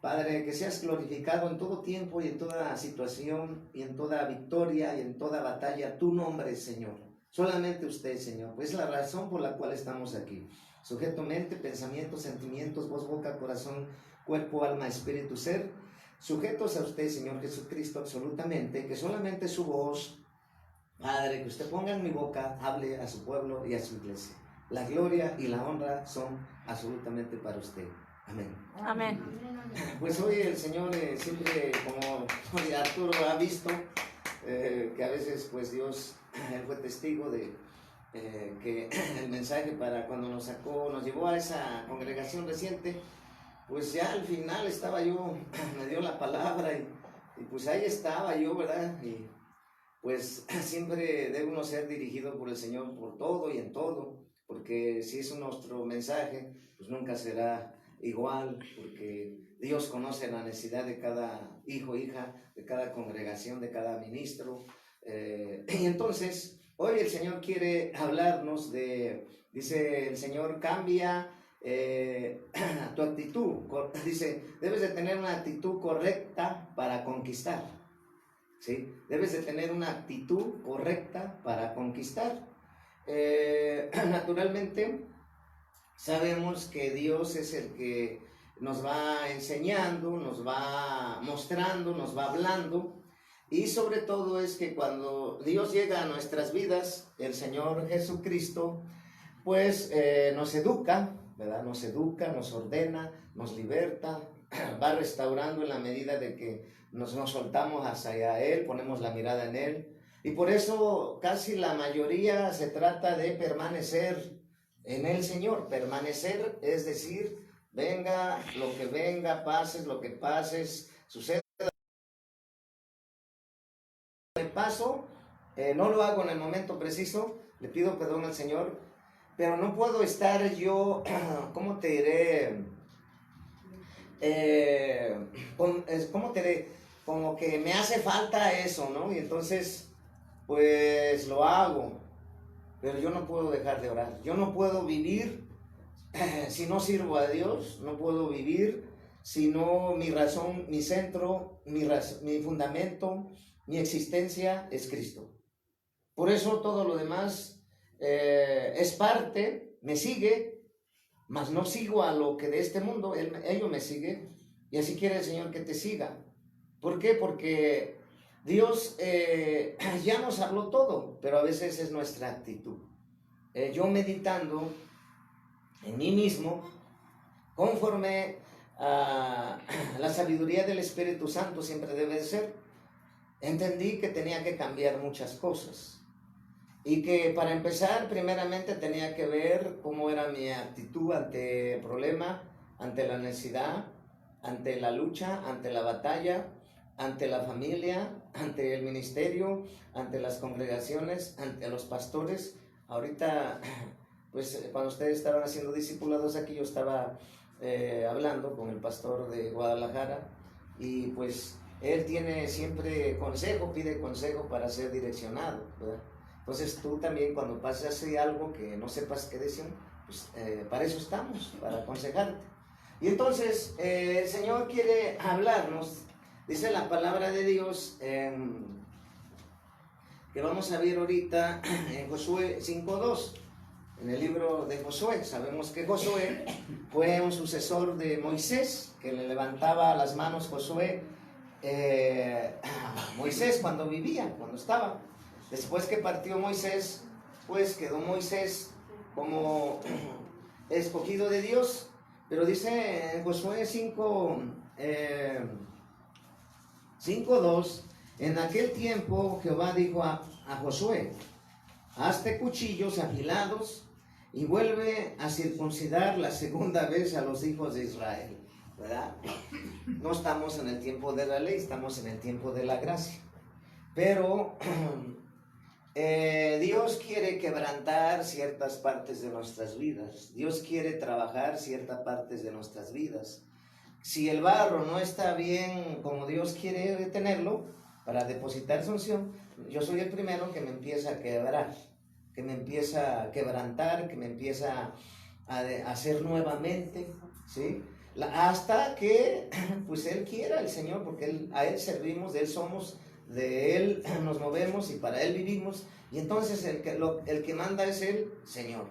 Padre, que seas glorificado en todo tiempo y en toda situación y en toda victoria y en toda batalla. Tu nombre, Señor. Solamente usted, Señor. Pues es la razón por la cual estamos aquí. Sujeto mente, pensamientos, sentimientos, voz, boca, corazón, cuerpo, alma, espíritu, ser. Sujetos a usted, Señor Jesucristo, absolutamente. Que solamente su voz, Padre, que usted ponga en mi boca, hable a su pueblo y a su iglesia. La gloria y la honra son absolutamente para usted. Amén. Amén. Pues hoy el Señor siempre, como Arturo ha visto, que a veces pues Dios, él fue testigo de que el mensaje para cuando nos sacó, nos llevó a esa congregación reciente, pues ya al final estaba yo, me dio la palabra y pues ahí estaba yo, ¿verdad? Y pues siempre debe uno ser dirigido por el Señor por todo y en todo, porque si es nuestro mensaje, pues nunca será igual, porque Dios conoce la necesidad de cada hijo, hija, de cada congregación, de cada ministro. Y entonces, hoy el Señor quiere hablarnos dice el Señor, cambia tu actitud. Dice, debes de tener una actitud correcta para conquistar. ¿Sí? Debes de tener una actitud correcta para conquistar. Naturalmente, sabemos que Dios es el que nos va enseñando, nos va mostrando, nos va hablando. Y sobre todo es que cuando Dios llega a nuestras vidas, el Señor Jesucristo, pues nos educa, ¿verdad? Nos educa, nos ordena, nos liberta, va restaurando en la medida de que nos soltamos hacia Él, ponemos la mirada en Él. Y por eso casi la mayoría se trata de permanecer en el Señor. Permanecer es decir, venga lo que venga, pases lo que pases, suceda. El paso, no lo hago en el momento preciso, le pido perdón al Señor, pero no puedo estar yo, ¿cómo te diré? ¿Cómo te diré? Como que me hace falta eso, ¿no? Y entonces, pues lo hago, pero yo no puedo dejar de orar. Yo no puedo vivir si no sirvo a Dios, no puedo vivir si no mi razón, mi centro, mi fundamento, mi existencia es Cristo. Por eso todo lo demás es parte, me sigue, mas no sigo a lo que de este mundo, ello me sigue, y así quiere el Señor que te siga. ¿Por qué? Porque Dios ya nos habló todo, pero a veces es nuestra actitud. Yo meditando en mí mismo, conforme a la sabiduría del Espíritu Santo siempre debe de ser, entendí que tenía que cambiar muchas cosas. Y que para empezar, primeramente tenía que ver cómo era mi actitud ante el problema, ante la necesidad, ante la lucha, ante la batalla, ante la familia, ante el ministerio, ante las congregaciones, ante los pastores. Ahorita, pues cuando ustedes estaban haciendo discipulados aquí, yo estaba hablando con el pastor de Guadalajara y pues él tiene siempre consejo, pide consejo para ser direccionado, ¿verdad? Entonces tú también cuando pases así algo que no sepas qué decir, pues para eso estamos, para aconsejarte. Y entonces el Señor quiere hablarnos, dice la palabra de Dios, que vamos a ver ahorita en Josué 5:2, en el libro de Josué. Sabemos que Josué fue un sucesor de Moisés, que le levantaba las manos Josué, Moisés cuando vivía, cuando estaba. Después que partió Moisés, pues quedó Moisés como escogido de Dios. Pero dice en Josué 5:2, en aquel tiempo Jehová dijo a Josué, hazte cuchillos afilados y vuelve a circuncidar la segunda vez a los hijos de Israel, ¿verdad? No estamos en el tiempo de la ley, estamos en el tiempo de la gracia. Pero Dios quiere quebrantar ciertas partes de nuestras vidas. Dios quiere trabajar ciertas partes de nuestras vidas. Si el barro no está bien como Dios quiere tenerlo para depositar su unción, yo soy el primero que me empieza a quebrar, que me empieza a quebrantar, que me empieza a hacer nuevamente, ¿sí? hasta que pues Él quiera, el Señor, porque a Él servimos, de Él somos, de Él nos movemos y para Él vivimos. Y entonces el que manda es el Señor,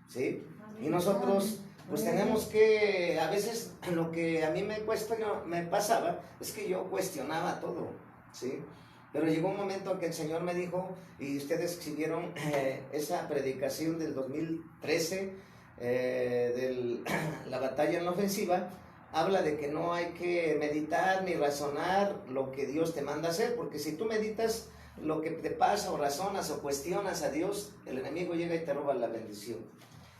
¿sí? Y nosotros pues tenemos que, a veces lo que a mí me pasaba es que yo cuestionaba todo, ¿sí? Pero llegó un momento en que el Señor me dijo, y ustedes vieron esa predicación del 2013, de la batalla en la ofensiva, habla de que no hay que meditar ni razonar lo que Dios te manda hacer, porque si tú meditas lo que te pasa o razonas o cuestionas a Dios, el enemigo llega y te roba la bendición.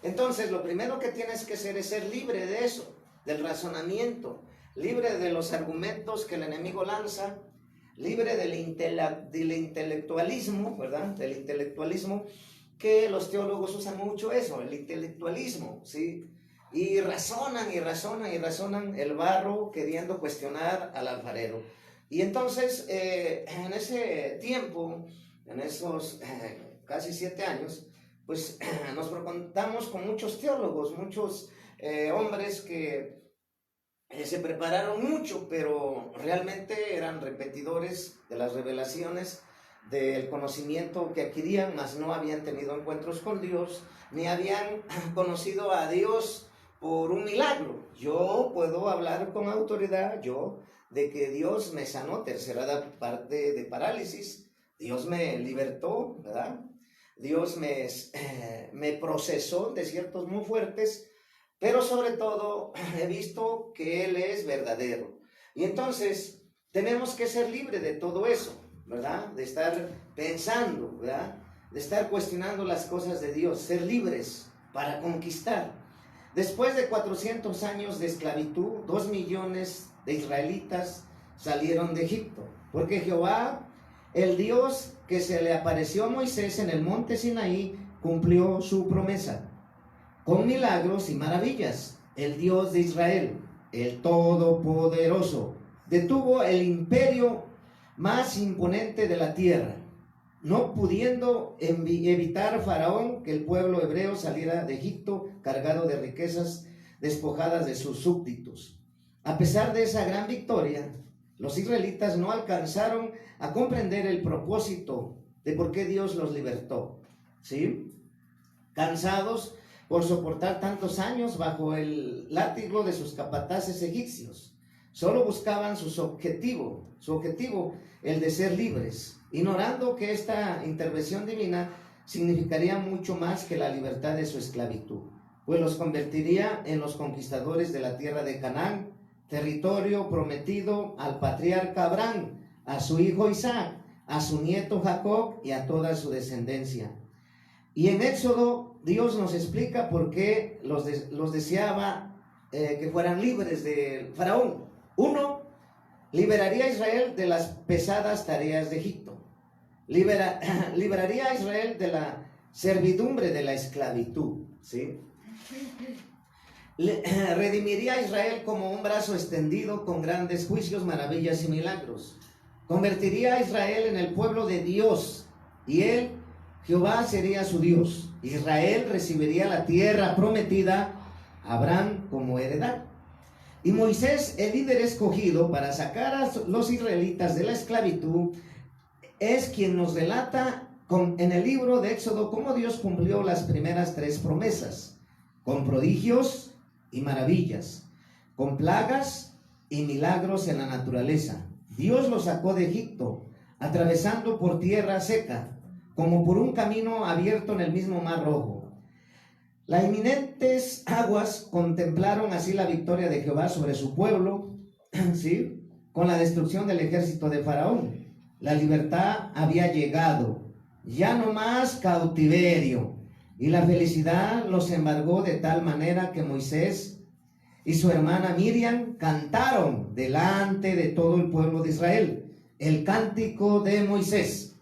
Entonces, lo primero que tienes que hacer es ser libre de eso, del razonamiento, libre de los argumentos que el enemigo lanza, libre del intelectualismo, ¿verdad? Del intelectualismo, que los teólogos usan mucho eso, el intelectualismo, ¿sí? Y razonan y razonan y razonan el barro queriendo cuestionar al alfarero. Y entonces, en ese tiempo, en esos casi 7 años, pues nos contamos con muchos teólogos, muchos hombres que se prepararon mucho, pero realmente eran repetidores de las revelaciones, del conocimiento que adquirían, mas no habían tenido encuentros con Dios, ni habían conocido a Dios por un milagro. Yo puedo hablar con autoridad, de que Dios me sanó, tercera parte de parálisis, Dios me libertó, ¿verdad? Dios me procesó desiertos muy fuertes, pero sobre todo he visto que Él es verdadero. Y entonces tenemos que ser libres de todo eso, ¿verdad? De estar pensando, ¿verdad? De estar cuestionando las cosas de Dios, ser libres para conquistar. Después de 400 años de esclavitud, 2 millones de israelitas salieron de Egipto, porque Jehová, el Dios que se le apareció a Moisés en el monte Sinaí, cumplió su promesa con milagros y maravillas. El Dios de Israel, el Todopoderoso, detuvo el imperio más imponente de la tierra, no pudiendo evitar Faraón que el pueblo hebreo saliera de Egipto cargado de riquezas despojadas de sus súbditos. A pesar de esa gran victoria, los israelitas no alcanzaron a comprender el propósito de por qué Dios los libertó, ¿sí? Cansados por soportar tantos años bajo el látigo de sus capataces egipcios, solo buscaban su objetivo, el de ser libres, ignorando que esta intervención divina significaría mucho más que la libertad de su esclavitud, pues los convertiría en los conquistadores de la tierra de Canaán, territorio prometido al patriarca Abraham, a su hijo Isaac, a su nieto Jacob y a toda su descendencia. Y en Éxodo Dios nos explica por qué los deseaba que fueran libres de Faraón. 1. Liberaría a Israel de las pesadas tareas de Egipto. Liberaría a Israel de la servidumbre de la esclavitud, ¿sí? Redimiría a Israel como un brazo extendido con grandes juicios, maravillas y milagros. Convertiría a Israel en el pueblo de Dios, y él, Jehová, sería su Dios. Israel recibiría la tierra prometida a Abraham como heredad. Y Moisés, el líder escogido para sacar a los israelitas de la esclavitud, es quien nos relata en el libro de Éxodo cómo Dios cumplió las primeras 3 promesas, con prodigios y maravillas, con plagas y milagros en la naturaleza. Dios los sacó de Egipto, atravesando por tierra seca, como por un camino abierto en el mismo Mar Rojo. Las inminentes aguas contemplaron así la victoria de Jehová sobre su pueblo, ¿sí? Con la destrucción del ejército de Faraón. La libertad había llegado, ya no más cautiverio, y la felicidad los embargó de tal manera que Moisés y su hermana Miriam cantaron delante de todo el pueblo de Israel el cántico de Moisés.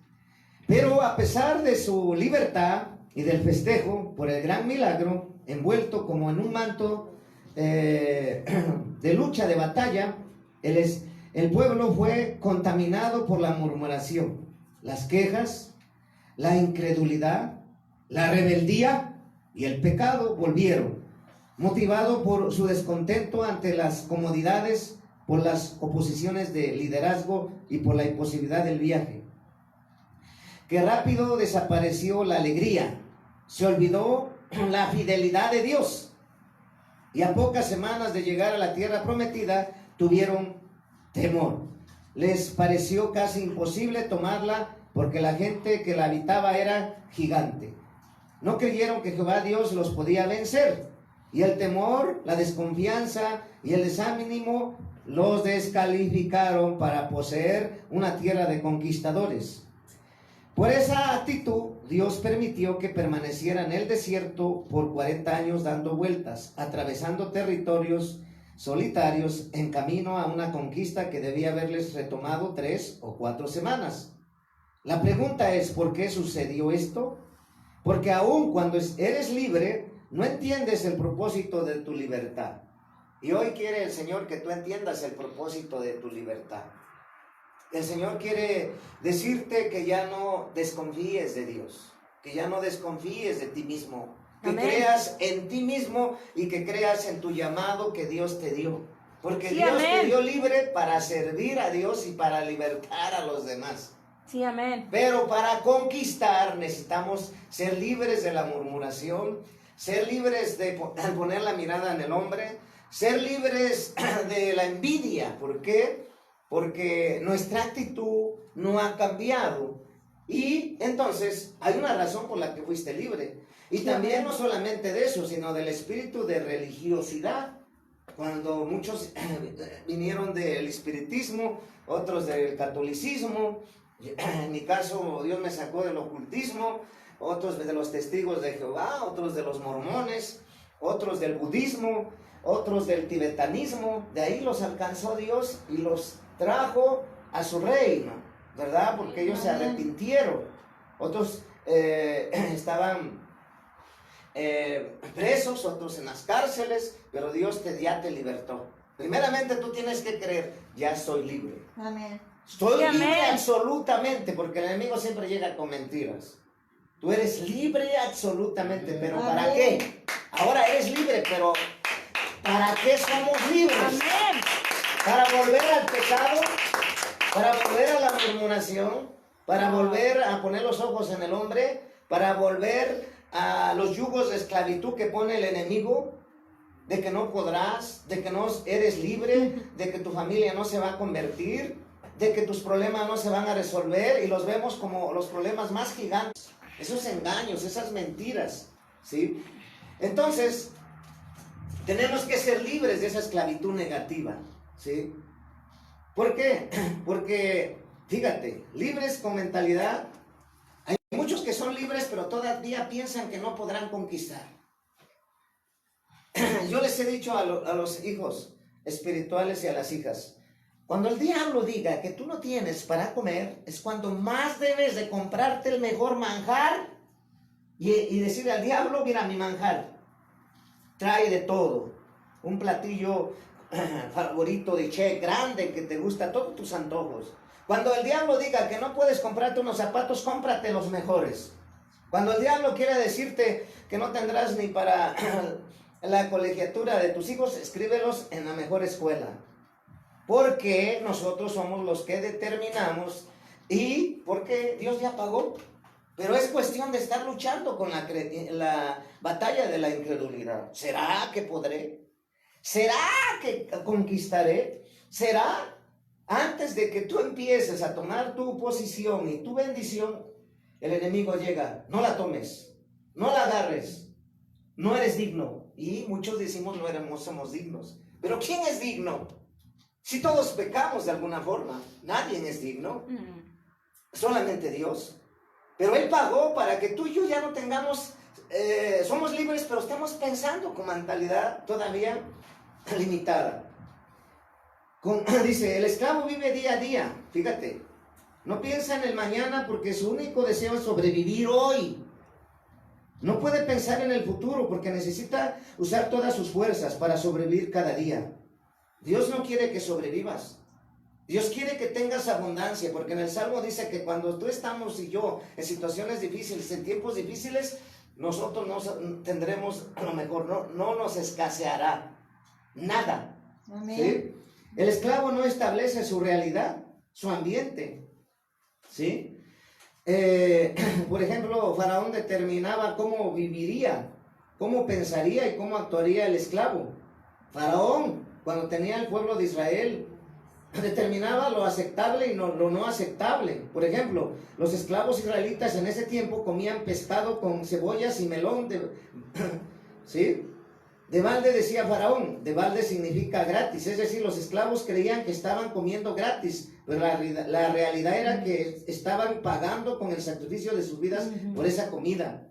Pero a pesar de su libertad y del festejo por el gran milagro, envuelto como en un manto de lucha, de batalla, el pueblo fue contaminado por la murmuración, las quejas, la incredulidad, la rebeldía y el pecado volvieron. motivado por su descontento ante las comodidades, por las oposiciones de liderazgo y por la imposibilidad del viaje. Que rápido desapareció la alegría, se olvidó la fidelidad de Dios, y a pocas semanas de llegar a la tierra prometida tuvieron temor. Les pareció casi imposible tomarla porque la gente que la habitaba era gigante. No creyeron que Jehová Dios los podía vencer, y el temor, la desconfianza y el desánimo los descalificaron para poseer una tierra de conquistadores. Por esa actitud, Dios permitió que permanecieran en el desierto por 40 años dando vueltas, atravesando territorios solitarios en camino a una conquista que debía haberles retomado 3 o 4 semanas. La pregunta es, ¿por qué sucedió esto? Porque aun cuando eres libre, no entiendes el propósito de tu libertad. Y hoy quiere el Señor que tú entiendas el propósito de tu libertad. El Señor quiere decirte que ya no desconfíes de Dios, que ya no desconfíes de ti mismo, que Amén. creas en ti mismo y que creas en tu llamado que Dios te dio. Porque Sí, Dios amén. te dio libre para servir a Dios y para libertar a los demás. Sí, amén. Pero para conquistar necesitamos ser libres de la murmuración, ser libres de poner la mirada en el hombre, ser libres de la envidia. ¿Por qué? Porque nuestra actitud no ha cambiado. Y entonces hay una razón por la que fuiste libre. Y también no solamente de eso, sino del espíritu de religiosidad. Cuando muchos vinieron del espiritismo, otros del catolicismo. En mi caso, Dios me sacó del ocultismo, otros de los testigos de Jehová, otros de los mormones, otros del budismo, otros del tibetanismo. De ahí los alcanzó Dios y los trajo a su reino, ¿verdad? Porque ellos se arrepintieron. Otros estaban presos, otros en las cárceles, pero Dios ya te libertó. Primeramente tú tienes que creer, ya soy libre. Amén. Estoy Sí, libre amén. absolutamente, porque el enemigo siempre llega con mentiras. Tú eres libre absolutamente, pero ¿para Amén. qué? Ahora eres libre, pero ¿para qué somos libres? Amén. Para volver al pecado, para volver a la murmuración, para volver a poner los ojos en el hombre, para volver a los yugos de esclavitud que pone el enemigo, de que no podrás, de que no eres libre, de que tu familia no se va a convertir, de que tus problemas no se van a resolver y los vemos como los problemas más gigantes. Esos engaños, esas mentiras, ¿sí? Entonces, tenemos que ser libres de esa esclavitud negativa, ¿sí? ¿Por qué? Porque, fíjate, libres con mentalidad. Hay muchos que son libres, pero todavía piensan que no podrán conquistar. Yo les he dicho a los hijos espirituales y a las hijas, cuando el diablo diga que tú no tienes para comer, es cuando más debes de comprarte el mejor manjar y decirle al diablo, mira mi manjar, trae de todo, un platillo favorito de che grande que te gusta, todos tus antojos. Cuando el diablo diga que no puedes comprarte unos zapatos, cómprate los mejores. Cuando el diablo quiere decirte que no tendrás ni para la colegiatura de tus hijos, escríbelos en la mejor escuela. Porque nosotros somos los que determinamos y porque Dios ya pagó. Pero es cuestión de estar luchando con la batalla de la incredulidad. ¿Será que podré? ¿Será que conquistaré? ¿Será? Antes de que tú empieces a tomar tu posición y tu bendición, el enemigo llega. No la tomes, no la agarres, no eres digno. Y muchos decimos no somos dignos. Pero ¿quién es digno? Si todos pecamos de alguna forma, nadie es digno, solamente Dios. Pero Él pagó para que tú y yo ya no tengamos, somos libres, pero estamos pensando con mentalidad todavía limitada. Dice, el esclavo vive día a día, fíjate, no piensa en el mañana porque su único deseo es sobrevivir hoy. No puede pensar en el futuro porque necesita usar todas sus fuerzas para sobrevivir cada día. Dios no quiere que sobrevivas. Dios quiere que tengas abundancia, porque en el Salmo dice que cuando tú estamos y yo en situaciones difíciles, en tiempos difíciles, nosotros tendremos, a lo mejor no nos escaseará nada. Amén. ¿Sí? El esclavo no establece su realidad, su ambiente. ¿Sí? Por ejemplo, Faraón determinaba cómo viviría, cómo pensaría y cómo actuaría el esclavo. Faraón, cuando tenía el pueblo de Israel, determinaba lo aceptable y lo no aceptable. Por ejemplo, los esclavos israelitas en ese tiempo comían pescado con cebollas y melón. ¿Sí? De balde, decía Faraón. De balde significa gratis. Es decir, los esclavos creían que estaban comiendo gratis, pero la realidad era que estaban pagando con el sacrificio de sus vidas por esa comida.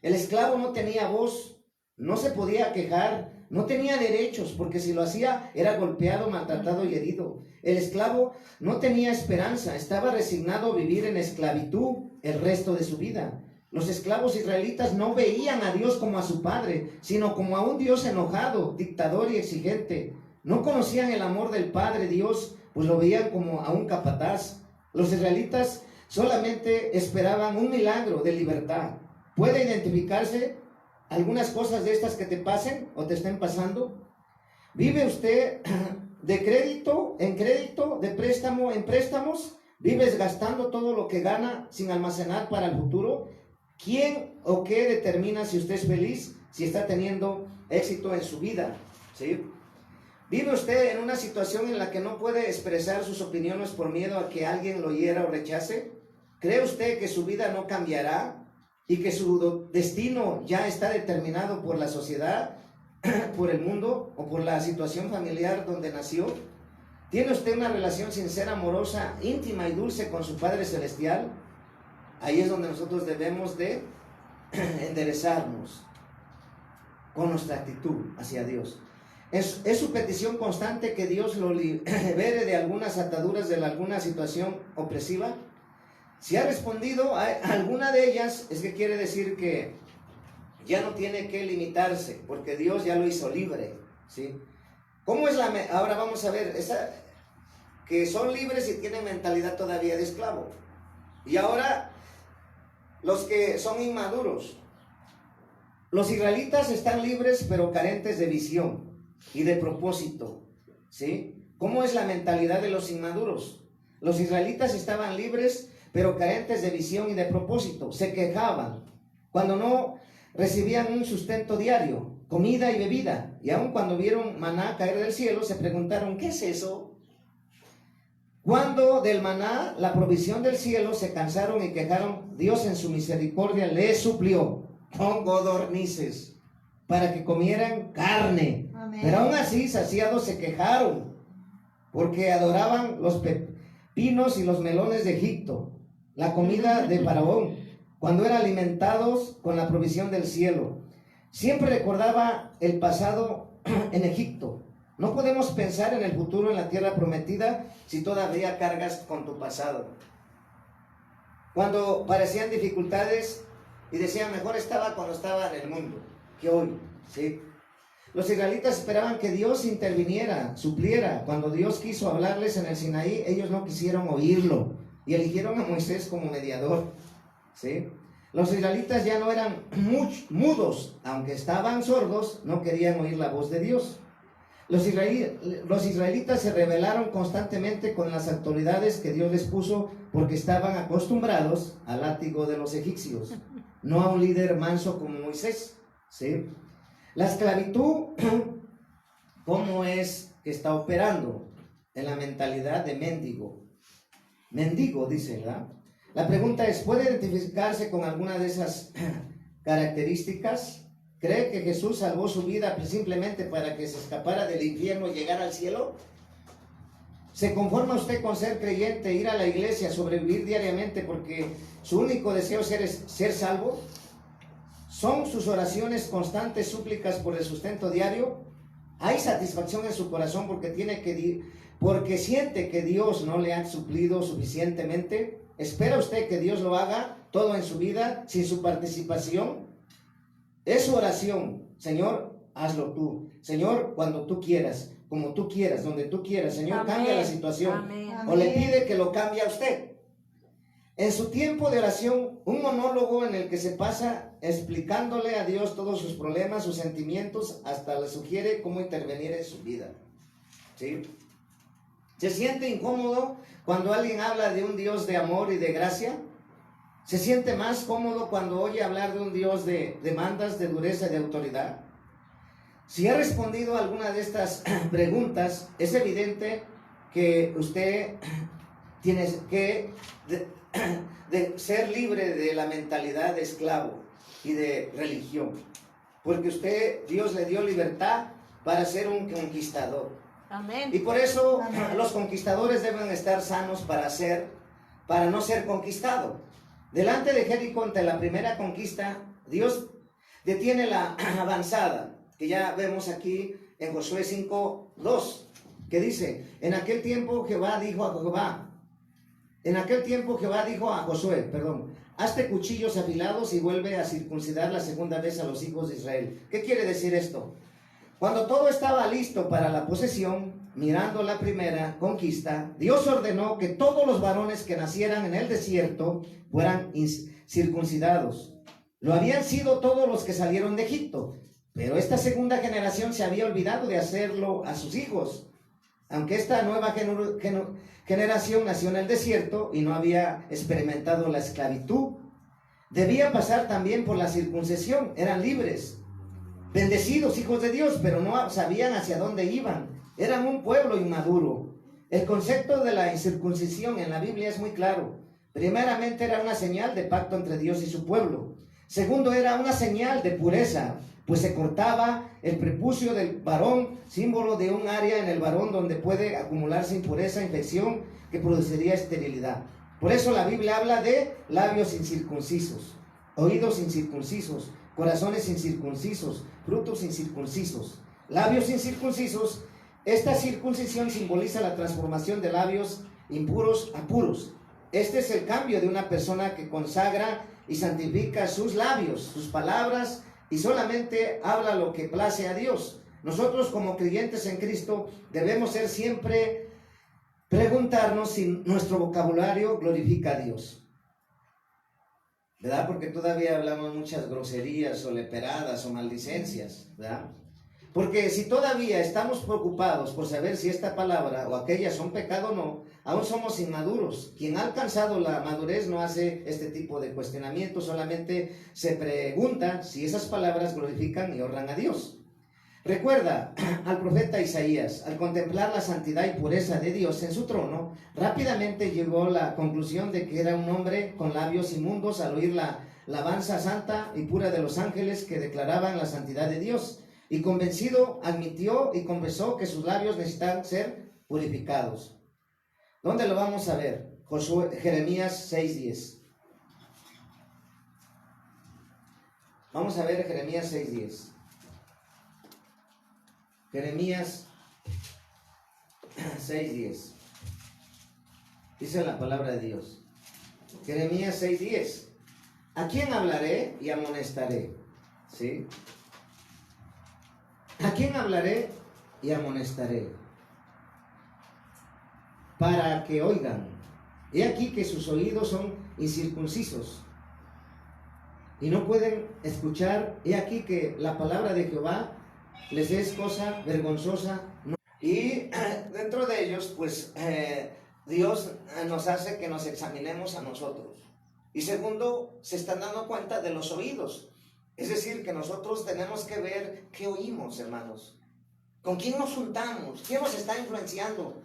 El esclavo no tenía voz, no se podía quejar, no tenía derechos, porque si lo hacía era golpeado, maltratado y herido. El esclavo no tenía esperanza, estaba resignado a vivir en esclavitud el resto de su vida. Los esclavos israelitas no veían a Dios como a su padre, sino como a un Dios enojado, dictador y exigente. No conocían el amor del Padre Dios, pues lo veían como a un capataz. Los israelitas solamente esperaban un milagro de libertad. ¿Puede identificarse algunas cosas de estas que te pasen o te estén pasando? ¿Vive usted de crédito en crédito, de préstamo en préstamos? ¿Vives gastando todo lo que gana sin almacenar para el futuro? ¿Quién o qué determina si usted es feliz, si está teniendo éxito en su vida? ¿Sí? ¿Vive usted en una situación en la que no puede expresar sus opiniones por miedo a que alguien lo hiera o rechace? ¿Cree usted que su vida no cambiará y que su destino ya está determinado por la sociedad, por el mundo o por la situación familiar donde nació? ¿Tiene usted una relación sincera, amorosa, íntima y dulce con su Padre Celestial? Ahí es donde nosotros debemos de enderezarnos con nuestra actitud hacia Dios. Es su petición constante que Dios lo libere de algunas ataduras, de alguna situación opresiva. Si ha respondido a alguna de ellas, es que quiere decir que ya no tiene que limitarse, porque Dios ya lo hizo libre, ¿sí? ¿Cómo es ahora vamos a ver, que son libres y tienen mentalidad todavía de esclavo? Y ahora, los que son inmaduros. Los israelitas están libres, pero carentes de visión y de propósito, ¿sí? ¿Cómo es la mentalidad de los inmaduros? Los israelitas estaban libres, pero carentes de visión y de propósito. Se quejaban cuando no recibían un sustento diario, comida y bebida. Y aun cuando vieron maná caer del cielo, se preguntaron, ¿qué es eso? Cuando del maná, la provisión del cielo, se cansaron y quejaron, Dios en su misericordia les suplió con codornices para que comieran carne. Amén. Pero aún así, saciados, se quejaron porque adoraban los pepinos y los melones de Egipto, la comida de Faraón, cuando eran alimentados con la provisión del cielo. Siempre recordaba el pasado en Egipto. No podemos pensar en el futuro en la tierra prometida si todavía cargas con tu pasado. Cuando parecían dificultades y decían, mejor estaba cuando estaba en el mundo que hoy, ¿sí? Los israelitas esperaban que Dios interviniera, supliera. Cuando Dios quiso hablarles en el Sinaí, ellos no quisieron oírlo y eligieron a Moisés como mediador, ¿sí? Los israelitas ya no eran mudos, aunque estaban sordos, no querían oír la voz de Dios. Los israelitas se rebelaron constantemente con las autoridades que Dios les puso porque estaban acostumbrados al látigo de los egipcios, no a un líder manso como Moisés, ¿sí? La esclavitud, ¿cómo es que está operando? En la mentalidad de mendigo. Mendigo, dice, ¿verdad? La pregunta es, ¿puede identificarse con alguna de esas características? ¿Cree que Jesús salvó su vida simplemente para que se escapara del infierno y llegara al cielo? ¿Se conforma usted con ser creyente, ir a la iglesia, sobrevivir diariamente porque su único deseo es ser salvo? ¿Son sus oraciones constantes súplicas por el sustento diario? ¿Hay satisfacción en su corazón porque siente que Dios no le ha suplido suficientemente? ¿Espera usted que Dios lo haga todo en su vida sin su participación? Es su oración, Señor, hazlo tú. Señor, cuando tú quieras, como tú quieras, donde tú quieras. Señor, amén. Cambia la situación. Amén. O le pide que lo cambie a usted. en su tiempo de oración, un monólogo en el que se pasa explicándole a Dios todos sus problemas, sus sentimientos, hasta le sugiere cómo intervenir en su vida. ¿Sí? ¿Se siente incómodo cuando alguien habla de un Dios de amor y de gracia? ¿Se siente más cómodo cuando oye hablar de un Dios de demandas, de dureza y de autoridad? Si ha respondido a alguna de estas preguntas, es evidente que usted tiene que de ser libre de la mentalidad de esclavo y de religión, porque Dios le dio libertad para ser un conquistador. Amén. Y por eso Amén. los conquistadores deben estar sanos para no ser conquistado. Delante de Jericó, ante la primera conquista, Dios detiene la avanzada, que ya vemos aquí en Josué 5:2, que dice: en aquel tiempo Jehová dijo a Josué, hazte cuchillos afilados y vuelve a circuncidar la segunda vez a los hijos de Israel. ¿Qué quiere decir esto? Cuando todo estaba listo para la posesión, mirando la primera conquista, Dios ordenó que todos los varones que nacieran en el desierto fueran circuncidados. Lo habían sido todos los que salieron de Egipto, pero esta segunda generación se había olvidado de hacerlo a sus hijos. Aunque esta nueva generación nació en el desierto y no había experimentado la esclavitud, debía pasar también por la circuncisión. Eran libres, bendecidos hijos de Dios, pero no sabían hacia dónde iban. Eran un pueblo inmaduro. El concepto de la incircuncisión en la Biblia es muy claro. Primeramente era una señal de pacto entre Dios y su pueblo. Segundo, era una señal de pureza, pues se cortaba el prepucio del varón, símbolo de un área en el varón donde puede acumularse impureza, infección, que produciría esterilidad. Por eso la Biblia habla de labios incircuncisos, oídos incircuncisos, corazones incircuncisos, frutos incircuncisos, labios incircuncisos. Esta circuncisión simboliza la transformación de labios impuros a puros. Este es el cambio de una persona que consagra y santifica sus labios, sus palabras, y solamente habla lo que place a Dios. Nosotros como creyentes en Cristo debemos siempre preguntarnos si nuestro vocabulario glorifica a Dios, ¿verdad? Porque todavía hablamos muchas groserías o leperadas o maldicencias, ¿verdad? Porque si todavía estamos preocupados por saber si esta palabra o aquella son pecado o no, aún somos inmaduros. Quien ha alcanzado la madurez no hace este tipo de cuestionamientos, solamente se pregunta si esas palabras glorifican y honran a Dios. Recuerda al profeta Isaías, al contemplar la santidad y pureza de Dios en su trono, rápidamente llegó a la conclusión de que era un hombre con labios inmundos al oír la alabanza santa y pura de los ángeles que declaraban la santidad de Dios. Y convencido, admitió y confesó que sus labios necesitan ser purificados. ¿Dónde lo vamos a ver? Jeremías 6:10. Vamos a ver Jeremías 6:10. Jeremías 6:10. Dice la palabra de Dios. Jeremías 6:10. ¿A quién hablaré y amonestaré? ¿Sí? ¿A quién hablaré y amonestaré? Para que oigan. He aquí que sus oídos son incircuncisos y no pueden escuchar. He aquí que la palabra de Jehová les es cosa vergonzosa. Y dentro de ellos, pues, Dios nos hace que nos examinemos a nosotros. Y segundo, se están dando cuenta de los oídos. Es decir, que nosotros tenemos que ver qué oímos, hermanos. ¿Con quién nos juntamos? ¿Quién nos está influenciando?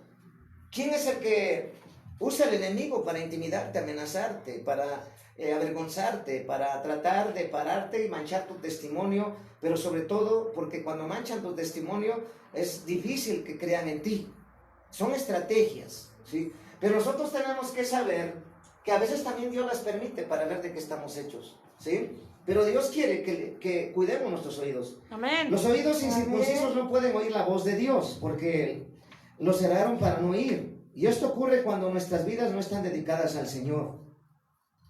¿Quién es el que usa el enemigo para intimidarte, amenazarte, para avergonzarte, para tratar de pararte y manchar tu testimonio? Pero sobre todo porque cuando manchan tu testimonio es difícil que crean en ti. Son estrategias, ¿sí? Pero nosotros tenemos que saber que a veces también Dios las permite para ver de qué estamos hechos, ¿sí? Pero Dios quiere que cuidemos nuestros oídos. Amén. Los oídos incircuncisos no pueden oír la voz de Dios porque los cerraron para no oír. Y esto ocurre cuando nuestras vidas no están dedicadas al Señor.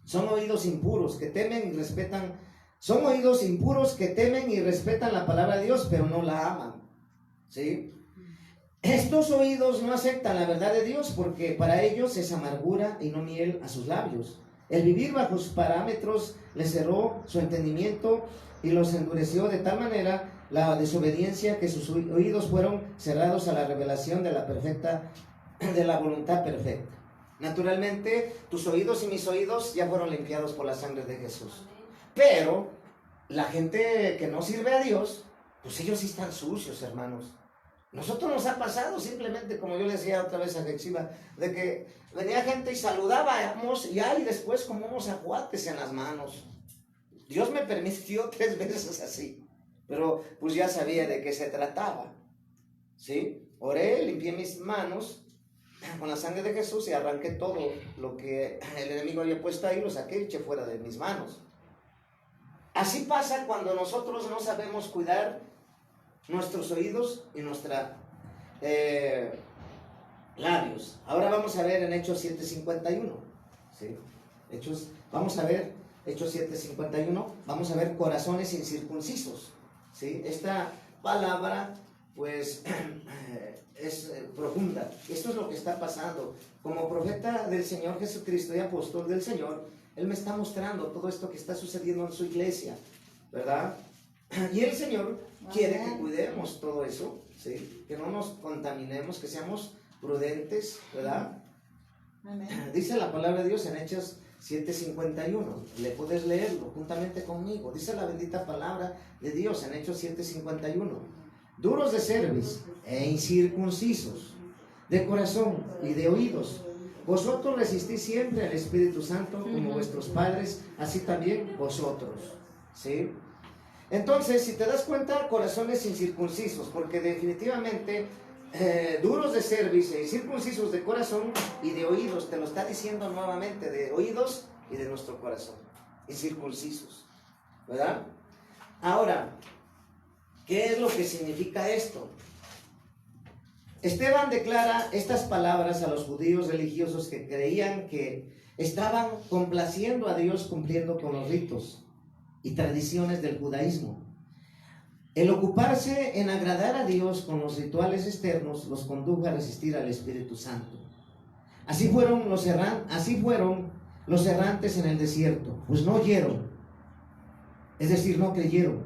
Son oídos impuros que temen y respetan. Son oídos impuros que temen y respetan la palabra de Dios, pero no la aman, ¿sí? Estos oídos no aceptan la verdad de Dios porque para ellos es amargura y no miel a sus labios. El vivir bajo sus parámetros les cerró su entendimiento y los endureció de tal manera la desobediencia que sus oídos fueron cerrados a la revelación de la voluntad perfecta. Naturalmente, tus oídos y mis oídos ya fueron limpiados por la sangre de Jesús. Pero la gente que no sirve a Dios, pues ellos sí están sucios, hermanos. Nosotros nos ha pasado simplemente, como yo le decía otra vez a Jexiva, de que venía gente y saludábamos y ahí después como unos ajuates en las manos. Dios me permitió 3 veces así, pero pues ya sabía de qué se trataba, ¿sí? Oré, limpié mis manos con la sangre de Jesús y arranqué todo lo que el enemigo había puesto ahí, lo saqué y eché fuera de mis manos. Así pasa cuando nosotros no sabemos cuidar nuestros oídos y nuestros labios. Ahora vamos a ver en Hechos 7:51, ¿sí? Vamos a ver Hechos 7:51, vamos a ver corazones incircuncisos, ¿sí? Esta palabra pues es profunda. Esto es lo que está pasando. Como profeta del Señor Jesucristo y apóstol del Señor, Él me está mostrando todo esto que está sucediendo en su iglesia, ¿verdad? Y el Señor quiere que cuidemos todo eso, ¿sí? Que no nos contaminemos, que seamos prudentes, ¿verdad? Amén. Dice la palabra de Dios en Hechos 7:51. Le puedes leerlo juntamente conmigo. Dice la bendita palabra de Dios en Hechos 7:51. Duros de cerviz e incircuncisos de corazón y de oídos, vosotros resistís siempre al Espíritu Santo como vuestros padres, así también vosotros, ¿sí? Entonces, si te das cuenta, corazones incircuncisos, porque definitivamente duros de cerviz e incircuncisos de corazón y de oídos, te lo está diciendo nuevamente, de oídos y de nuestro corazón, incircuncisos, ¿verdad? Ahora, ¿qué es lo que significa esto? Esteban declara estas palabras a los judíos religiosos que creían que estaban complaciendo a Dios cumpliendo con los ritos y tradiciones del judaísmo. El ocuparse en agradar a Dios con los rituales externos los condujo a resistir al Espíritu Santo. Así fueron los errantes en el desierto, pues no oyeron, es decir, no creyeron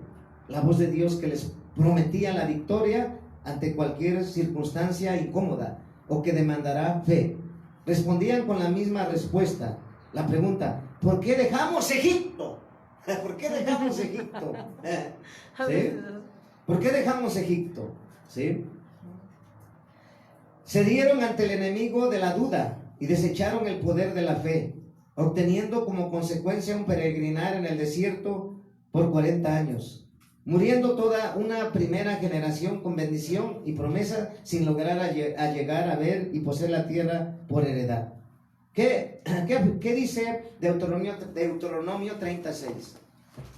la voz de Dios que les prometía la victoria ante cualquier circunstancia incómoda o que demandará fe. Respondían con la misma respuesta. La pregunta, ¿por qué dejamos Egipto? ¿Por qué dejamos Egipto? ¿Sí? ¿Por qué dejamos Egipto? ¿Sí? Se dieron ante el enemigo de la duda y desecharon el poder de la fe, obteniendo como consecuencia un peregrinar en el desierto por 40 años, muriendo toda una primera generación con bendición y promesa sin lograr a llegar a ver y poseer la tierra por heredad. ¿Qué dice Deuteronomio 36?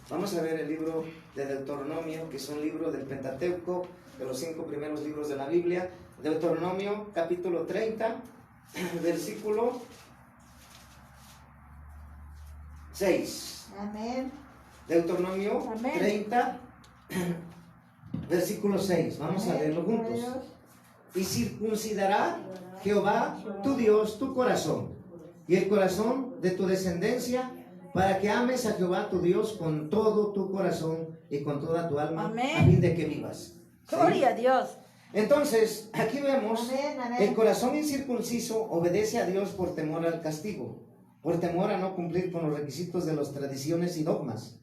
Vamos a ver el libro de Deuteronomio, que es un libro del Pentateuco, de los 5 primeros libros de la Biblia. Deuteronomio capítulo 30, versículo 6. Amén. Deuteronomio 30, versículo 6. Vamos a leerlo juntos. Y circuncidará Jehová tu Dios tu corazón y el corazón de tu descendencia, para que ames a Jehová tu Dios con todo tu corazón y con toda tu alma. Amén. A fin de que vivas. ¿Sí? Gloria a Dios. Entonces, aquí vemos, amén. El corazón incircunciso obedece a Dios por temor al castigo, por temor a no cumplir con los requisitos de las tradiciones y dogmas.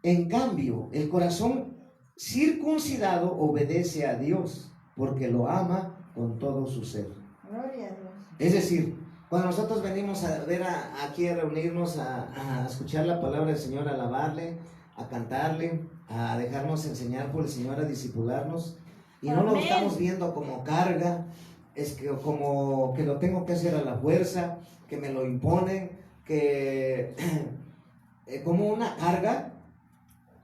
En cambio, el corazón circuncidado obedece a Dios porque lo ama con todo su ser. Gloria a Dios. Es decir, cuando nosotros venimos a ver aquí a reunirnos, a escuchar la palabra del Señor, a alabarle, a cantarle, a dejarnos enseñar por el Señor, a discipularnos, y no lo estamos viendo como carga, es que como que lo tengo que hacer a la fuerza, que me lo imponen, que como una carga,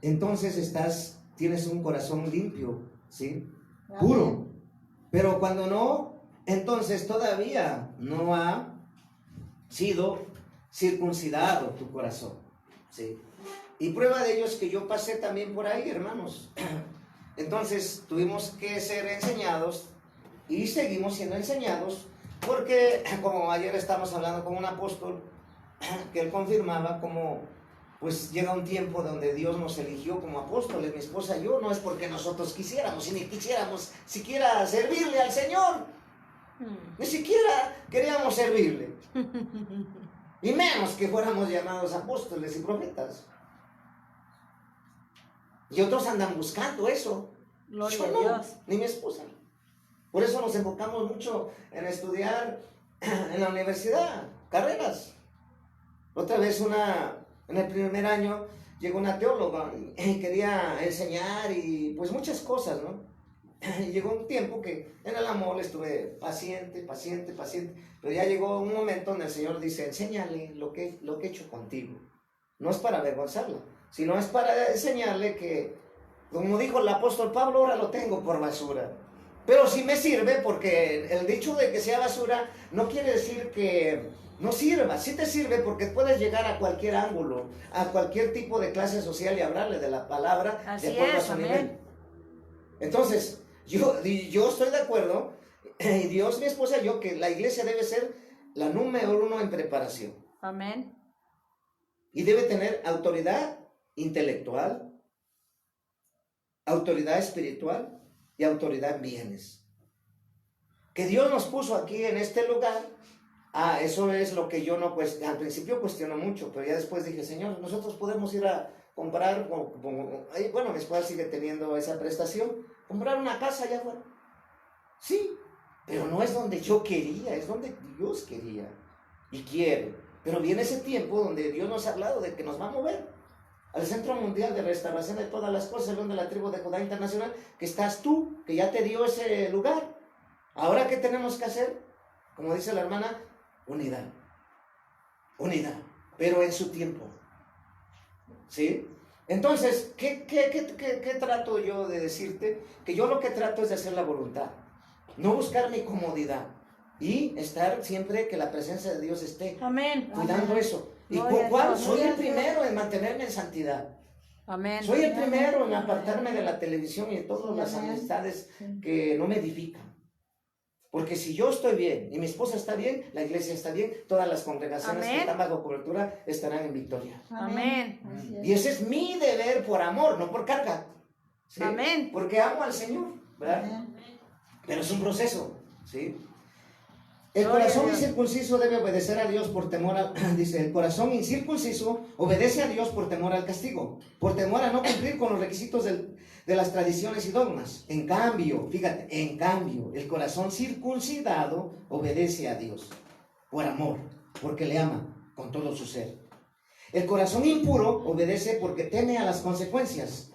entonces tienes un corazón limpio, ¿sí? Puro. Pero cuando no, entonces todavía no ha sido circuncidado tu corazón, ¿sí? Y prueba de ello es que yo pasé también por ahí, hermanos. Entonces tuvimos que ser enseñados y seguimos siendo enseñados, porque como ayer estamos hablando con un apóstol, que él confirmaba como, pues llega un tiempo donde Dios nos eligió como apóstoles, mi esposa y yo, no es porque nosotros quisiéramos, y ni quisiéramos siquiera servirle al Señor, ni siquiera queríamos servirle, y menos que fuéramos llamados apóstoles y profetas. Y otros andan buscando eso. Gloria Yo a no, Dios. ni mi esposa. Por eso nos enfocamos mucho en estudiar en la universidad, carreras. Otra vez en el primer año llegó una teóloga y quería enseñar y pues muchas cosas, ¿no? Y llegó un tiempo que en el amor estuve paciente, pero ya llegó un momento donde el Señor dice, enséñale lo que he hecho contigo. No es para avergonzarla, sino es para enseñarle que, como dijo el apóstol Pablo, ahora lo tengo por basura. Pero sí me sirve, porque el dicho de que sea basura no quiere decir que no sirva. Sí te sirve porque puedes llegar a cualquier ángulo, a cualquier tipo de clase social y hablarle de la palabra Así de acuerdo es, a su amén. nivel. Entonces, yo estoy de acuerdo, y Dios, mi esposa y yo, que la iglesia debe ser la número 1 en preparación. Amén. Y debe tener autoridad intelectual, autoridad espiritual y autoridad en bienes. Que Dios nos puso aquí en este lugar, eso es lo que yo no al principio cuestiono mucho, pero ya después dije, Señor, nosotros podemos ir a comprar, bueno, mi esposa sigue teniendo esa prestación, comprar una casa allá afuera. Sí, pero no es donde yo quería, es donde Dios quería y quiere. Pero viene ese tiempo donde Dios nos ha hablado de que nos va a mover al Centro Mundial de Restauración de Todas las Cosas, donde la tribu de Judá Internacional, que estás tú, que ya te dio ese lugar. Ahora, ¿qué tenemos que hacer? Como dice la hermana, unidad, pero en su tiempo. ¿Sí? Entonces, ¿qué trato yo de decirte? Que yo lo que trato es de hacer la voluntad, no buscar mi comodidad y estar siempre que la presencia de Dios esté. Amén. Cuidando Amén. eso. ¿Y Gloria a cuál? Dios. Soy el primero en mantenerme en santidad. Amén. Soy el primero en apartarme de la televisión y de todas las amistades que no me edifican. Porque si yo estoy bien y mi esposa está bien, la iglesia está bien, todas las congregaciones Amén. que están bajo cobertura estarán en victoria. Amén. Y ese es mi deber por amor, no por carga. ¿Sí? Amén. Porque amo al Señor, ¿verdad? Amén. Pero es un proceso, ¿sí? El Gloria corazón a Dios. incircunciso debe obedecer a Dios por temor a... Dice, el corazón incircunciso obedece a Dios por temor al castigo, por temor a no cumplir con los requisitos de las tradiciones y dogmas. En cambio, fíjate, el corazón circuncidado obedece a Dios por amor, porque le ama con todo su ser. El corazón impuro obedece porque teme a las consecuencias,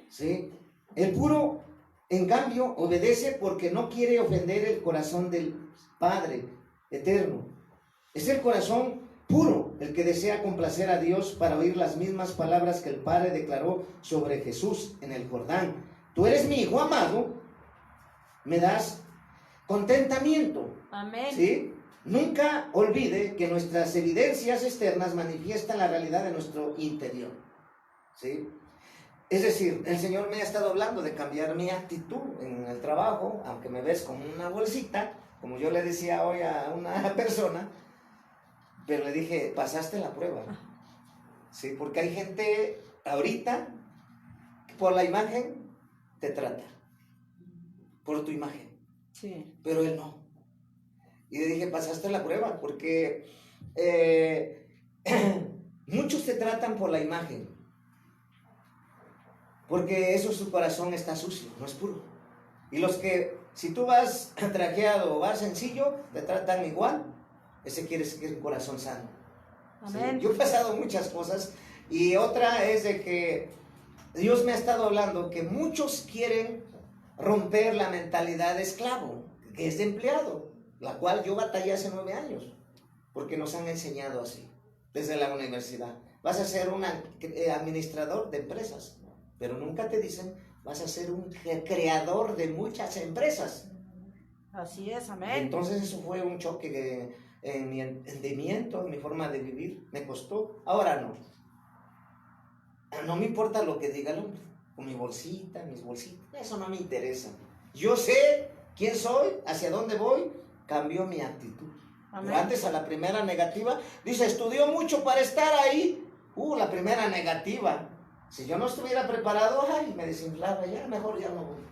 ¿sí? El puro, en cambio, obedece porque no quiere ofender el corazón del Padre eterno. Es el corazón puro el que desea complacer a Dios para oír las mismas palabras que el Padre declaró sobre Jesús en el Jordán. Tú eres mi hijo amado, me das contentamiento. Amén. ¿Sí? Nunca olvide que nuestras evidencias externas manifiestan la realidad de nuestro interior. ¿Sí? Es decir, el Señor me ha estado hablando de cambiar mi actitud en el trabajo, aunque me ves como una bolsita, como yo le decía hoy a una persona, pero le dije, pasaste la prueba. Sí, porque hay gente ahorita que por la imagen te trata, por tu imagen, Sí. pero él no. Y le dije, pasaste la prueba, porque muchos te tratan por la imagen, porque eso su corazón está sucio, no es puro. Y los que, si tú vas trajeado o vas sencillo, te tratan igual, ese quiere decir que es un corazón sano. Amén. ¿Sí? Yo he pasado muchas cosas, y otra es de que Dios me ha estado hablando que muchos quieren romper la mentalidad de esclavo, que es de empleado, la cual yo batallé hace 9 años, porque nos han enseñado así, desde la universidad. Vas a ser un administrador de empresas, pero nunca te dicen, vas a ser un creador de muchas empresas. Así es, amén. Entonces eso fue un choque en mi entendimiento, en mi forma de vivir, me costó. Ahora no. No me importa lo que diga el hombre, con mi bolsita, mis bolsitas, eso no me interesa. Yo sé quién soy, hacia dónde voy, cambió mi actitud. Amén. Pero antes a la primera negativa, dice, estudió mucho para estar ahí. La primera negativa. Si yo no estuviera preparado, ay, me desinflaba, ya mejor ya no voy.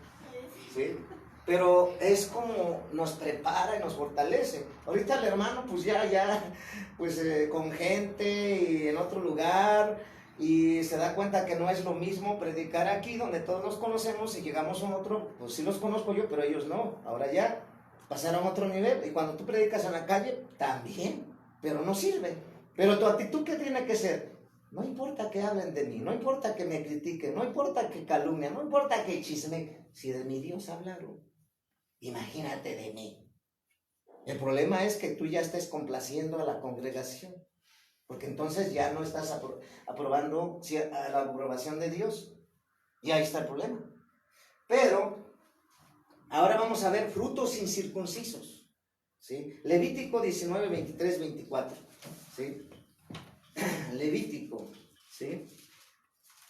¿Sí? Pero es como nos prepara y nos fortalece. Ahorita el hermano, pues pues con gente y en otro lugar, y se da cuenta que no es lo mismo predicar aquí, donde todos nos conocemos, y llegamos a un otro, pues sí los conozco yo, pero ellos no. Ahora ya pasaron a otro nivel, y cuando tú predicas en la calle, también, pero no sirve. Pero tu actitud, ¿qué tiene que ser? No importa que hablen de mí, no importa que me critiquen, no importa que calumnien, no importa que chisme, si de mi Dios hablaron, imagínate de mí. El problema es que tú ya estés complaciendo a la congregación, porque entonces ya no estás aprobando a la aprobación de Dios, y ahí está el problema. Pero ahora vamos a ver frutos incircuncisos, ¿sí? Levítico 19, 23, 24, ¿sí? Levítico, ¿sí?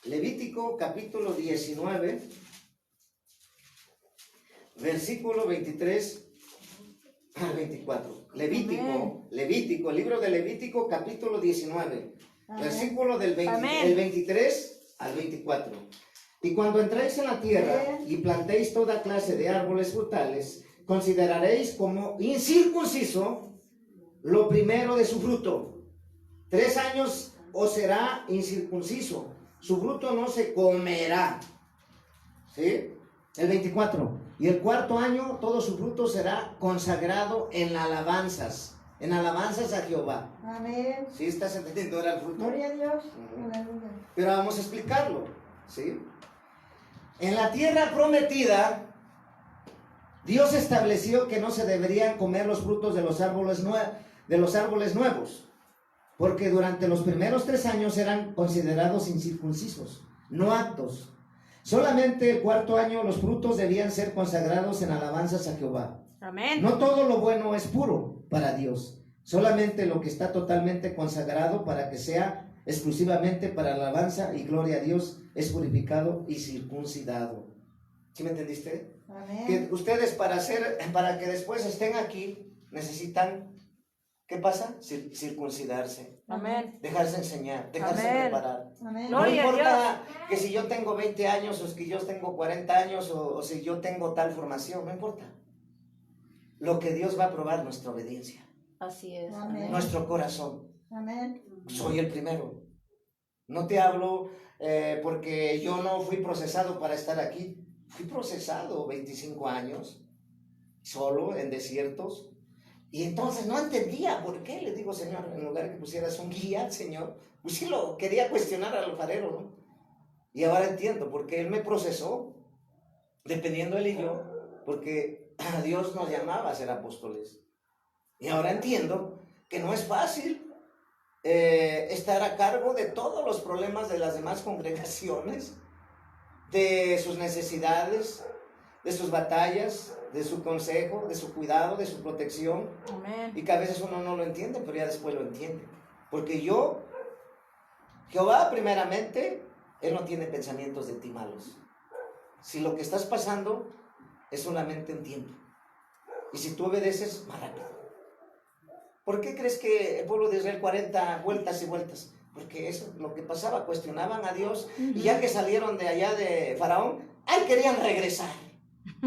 Levítico capítulo 19, versículo 23 al 24. Levítico, el libro de Levítico capítulo 19, Amén. versículo del el 23 al 24. Y cuando entréis en la tierra y plantéis toda clase de árboles frutales, consideraréis como incircunciso lo primero de su fruto. 3 años os será incircunciso, su fruto no se comerá. ¿Sí? El 24. Y el 4º año todo su fruto será consagrado en alabanzas a Jehová. Amén. ¿Sí estás entendiendo? Era el fruto. Gloria a Dios. Aleluya. Pero vamos a explicarlo, ¿sí? En la tierra prometida, Dios estableció que no se deberían comer los frutos de los árboles nuevos, porque durante los primeros 3 años eran considerados incircuncisos, no aptos. Solamente el 4º año los frutos debían ser consagrados en alabanzas a Jehová. Amén. No todo lo bueno es puro para Dios, solamente lo que está totalmente consagrado para que sea exclusivamente para alabanza y gloria a Dios es purificado y circuncidado. ¿Sí me entendiste? Amén. Que ustedes para que después estén aquí necesitan, ¿qué pasa? Circuncidarse. Amén. Dejarse enseñar, dejarse Amén. preparar. Amén. No Gloria a importa que si yo tengo 20 años o que yo tengo 40 años o si yo tengo tal formación, no importa. Lo que Dios va a probar, nuestra obediencia, Así es. Amén. nuestro corazón. Amén. Soy el primero. No te hablo porque yo no fui procesado para estar aquí. Fui procesado 25 años, solo en desiertos. Y entonces no entendía por qué. Le digo, Señor, en lugar de que pusieras un guía, Señor, pues sí lo quería cuestionar al alfarero, ¿no? Y ahora entiendo por qué Él me procesó, dependiendo Él y yo, porque a Dios nos llamaba a ser apóstoles. Y ahora entiendo que no es fácil estar a cargo de todos los problemas de las demás congregaciones, de sus necesidades, de sus batallas, de su consejo, de su cuidado, de su protección. Amén. Y que a veces uno no lo entiende, pero ya después lo entiende. Porque Jehová primeramente, Él no tiene pensamientos de ti malos. Si lo que estás pasando es solamente un tiempo. Y si tú obedeces, más rápido. ¿Por qué crees que el pueblo de Israel 40 vueltas y vueltas? Porque eso es lo que pasaba, cuestionaban a Dios. Y ya que salieron de allá de Faraón, ¡ay, querían regresar!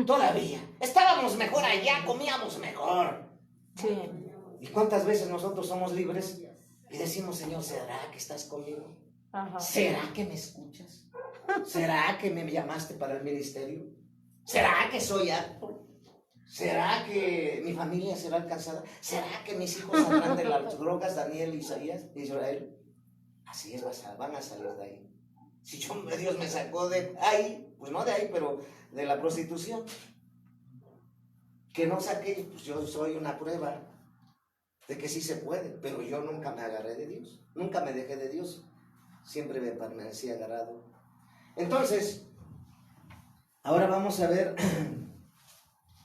Todavía. Estábamos mejor allá, comíamos mejor. Sí. ¿Y cuántas veces nosotros somos libres y decimos, Señor, ¿será que estás conmigo? Ajá. ¿Será que me escuchas? ¿Será que me llamaste para el ministerio? ¿Será que soy apto? ¿Será que mi familia será alcanzada? ¿Será que mis hijos saldrán de las drogas, Daniel, Isaías, Israel? Así es, van a salir de ahí. Si Dios me sacó de ahí, pues no de ahí, pero de la prostitución, que no saqué, pues yo soy una prueba de que sí se puede, pero yo nunca me agarré de Dios, nunca me dejé de Dios, siempre me permanecí agarrado. Entonces, ahora vamos a ver,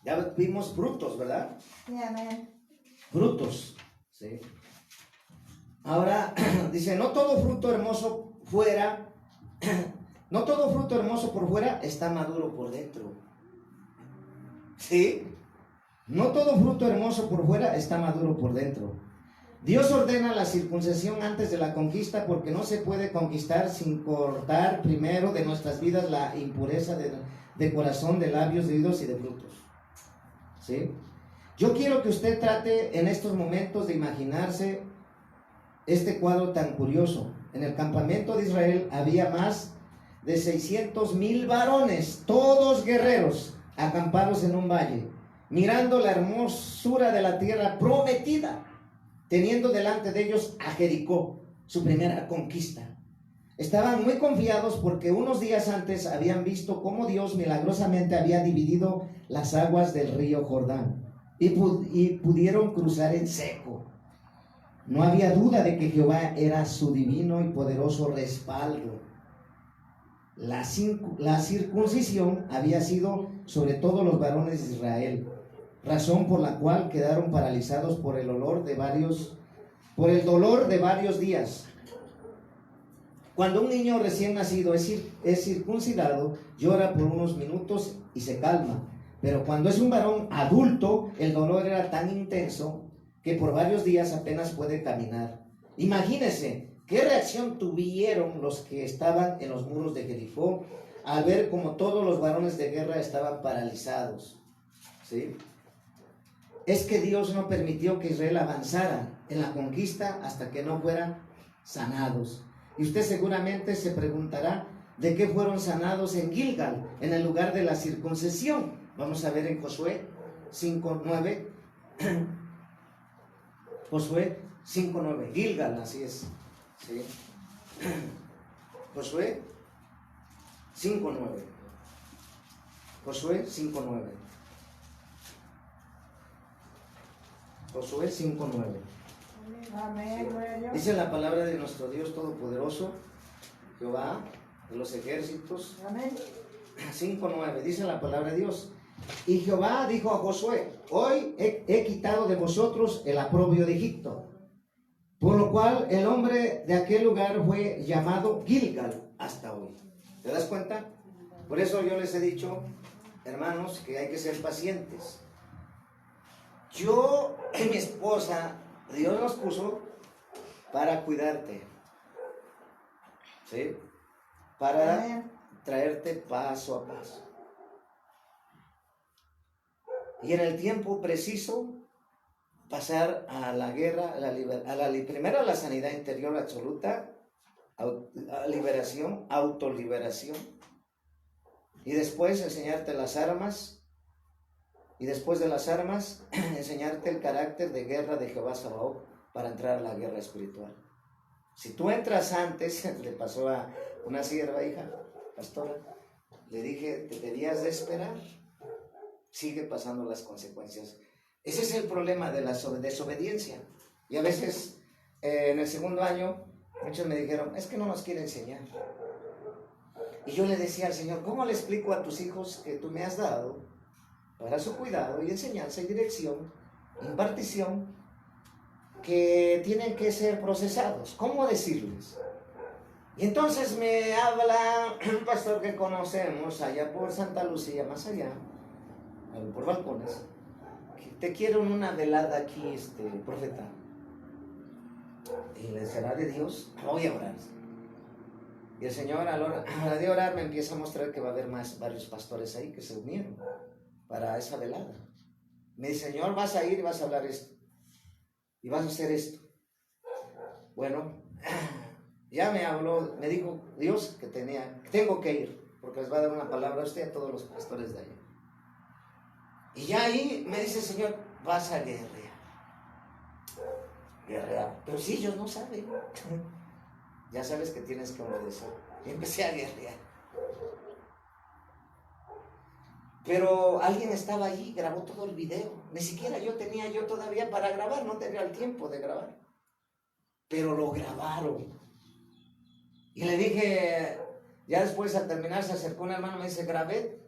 ya vimos frutos, ¿verdad? Sí, amén. Frutos, ¿sí? Ahora, dice, no todo fruto hermoso por fuera está maduro por dentro. ¿Sí? No todo fruto hermoso por fuera está maduro por dentro. Dios ordena la circuncisión antes de la conquista porque no se puede conquistar sin cortar primero de nuestras vidas la impureza de corazón, de labios, de oídos y de frutos. ¿Sí? Yo quiero que usted trate en estos momentos de imaginarse este cuadro tan curioso. En el campamento de Israel había más de 600,000 varones, todos guerreros, acampados en un valle, mirando la hermosura de la tierra prometida, teniendo delante de ellos a Jericó, su primera conquista. Estaban muy confiados porque unos días antes habían visto cómo Dios milagrosamente había dividido las aguas del río Jordán y pudieron cruzar en seco. No había duda de que Jehová era su divino y poderoso respaldo. La circuncisión había sido sobre todo los varones de Israel, razón por la cual quedaron paralizados por el dolor de varios días. Cuando un niño recién nacido es circuncidado, llora por unos minutos y se calma. Pero cuando es un varón adulto, el dolor era tan intenso que por varios días apenas puede caminar. Imagínense qué reacción tuvieron los que estaban en los muros de Jericó al ver como todos los varones de guerra estaban paralizados. ¿Sí? Es que Dios no permitió que Israel avanzara en la conquista hasta que no fueran sanados. Y usted seguramente se preguntará de qué fueron sanados en Gilgal, en el lugar de la circuncisión. Vamos a ver en Josué 5:9. Josué 5:9. Gilgal, así es. ¿Sí? Josué 5:9. Josué 5:9. Josué 5:9. Amén, gloria a Dios. Dice la palabra de nuestro Dios Todopoderoso, Jehová de los ejércitos. Amén. 5:9. Dice la palabra de Dios. Y Jehová dijo a Josué: hoy he quitado de vosotros el oprobio de Egipto. Por lo cual el nombre de aquel lugar fue llamado Gilgal hasta hoy. ¿Te das cuenta? Por eso yo les he dicho, hermanos, que hay que ser pacientes. Yo y mi esposa, Dios nos puso para cuidarte, ¿sí? Para Amén. traerte paso a paso. Y en el tiempo preciso, pasar a la guerra, primero a la sanidad interior absoluta, a liberación, autoliberación, y después enseñarte las armas, y después de las armas, enseñarte el carácter de guerra de Jehová Sabaoth para entrar a la guerra espiritual. Si tú entras antes, le pasó a una sierva, hija, pastora, le dije, te debías de esperar, sigue pasando las consecuencias. Ese es el problema de la desobediencia. Y a veces, en el segundo año, muchos me dijeron, es que no nos quiere enseñar. Y yo le decía al Señor, ¿cómo le explico a tus hijos que tú me has dado para su cuidado y enseñanza y dirección, impartición, que tienen que ser procesados? ¿Cómo decirles? Y entonces me habla un pastor que conocemos allá por Santa Lucía, más allá, por Balcones. Te quiero en una velada aquí, profeta. Y le será de Dios, voy a orar. Y el Señor a la hora de orar me empieza a mostrar que va a haber varios pastores ahí que se unieron para esa velada. Me dice, Señor, vas a ir y vas a hablar esto. Y vas a hacer esto. Bueno, ya me habló, me dijo Dios que tengo que ir, porque les va a dar una palabra a usted y a todos los pastores de allá. Y ya ahí me dice el Señor, vas a guerrear. Guerrear. Pero si ellos no saben, ya sabes que tienes que obedecer. Y empecé a guerrear. Pero alguien estaba allí, grabó todo el video. Ni siquiera yo todavía para grabar, no tenía el tiempo de grabar. Pero lo grabaron. Y le dije, ya después al terminar se acercó un hermano y me dice, grabé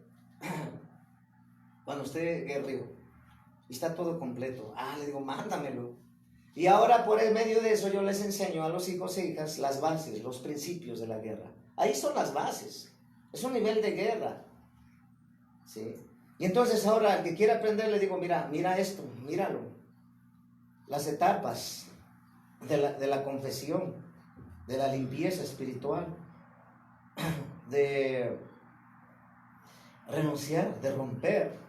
cuando usted guerreó. Y está todo completo. Le digo, mándamelo. Y ahora por el medio de eso yo les enseño a los hijos e hijas las bases, los principios de la guerra. Ahí son las bases. Es un nivel de guerra. ¿Sí? Y entonces ahora el que quiere aprender le digo, mira esto, míralo. Las etapas de la confesión, de la limpieza espiritual, de renunciar, de romper,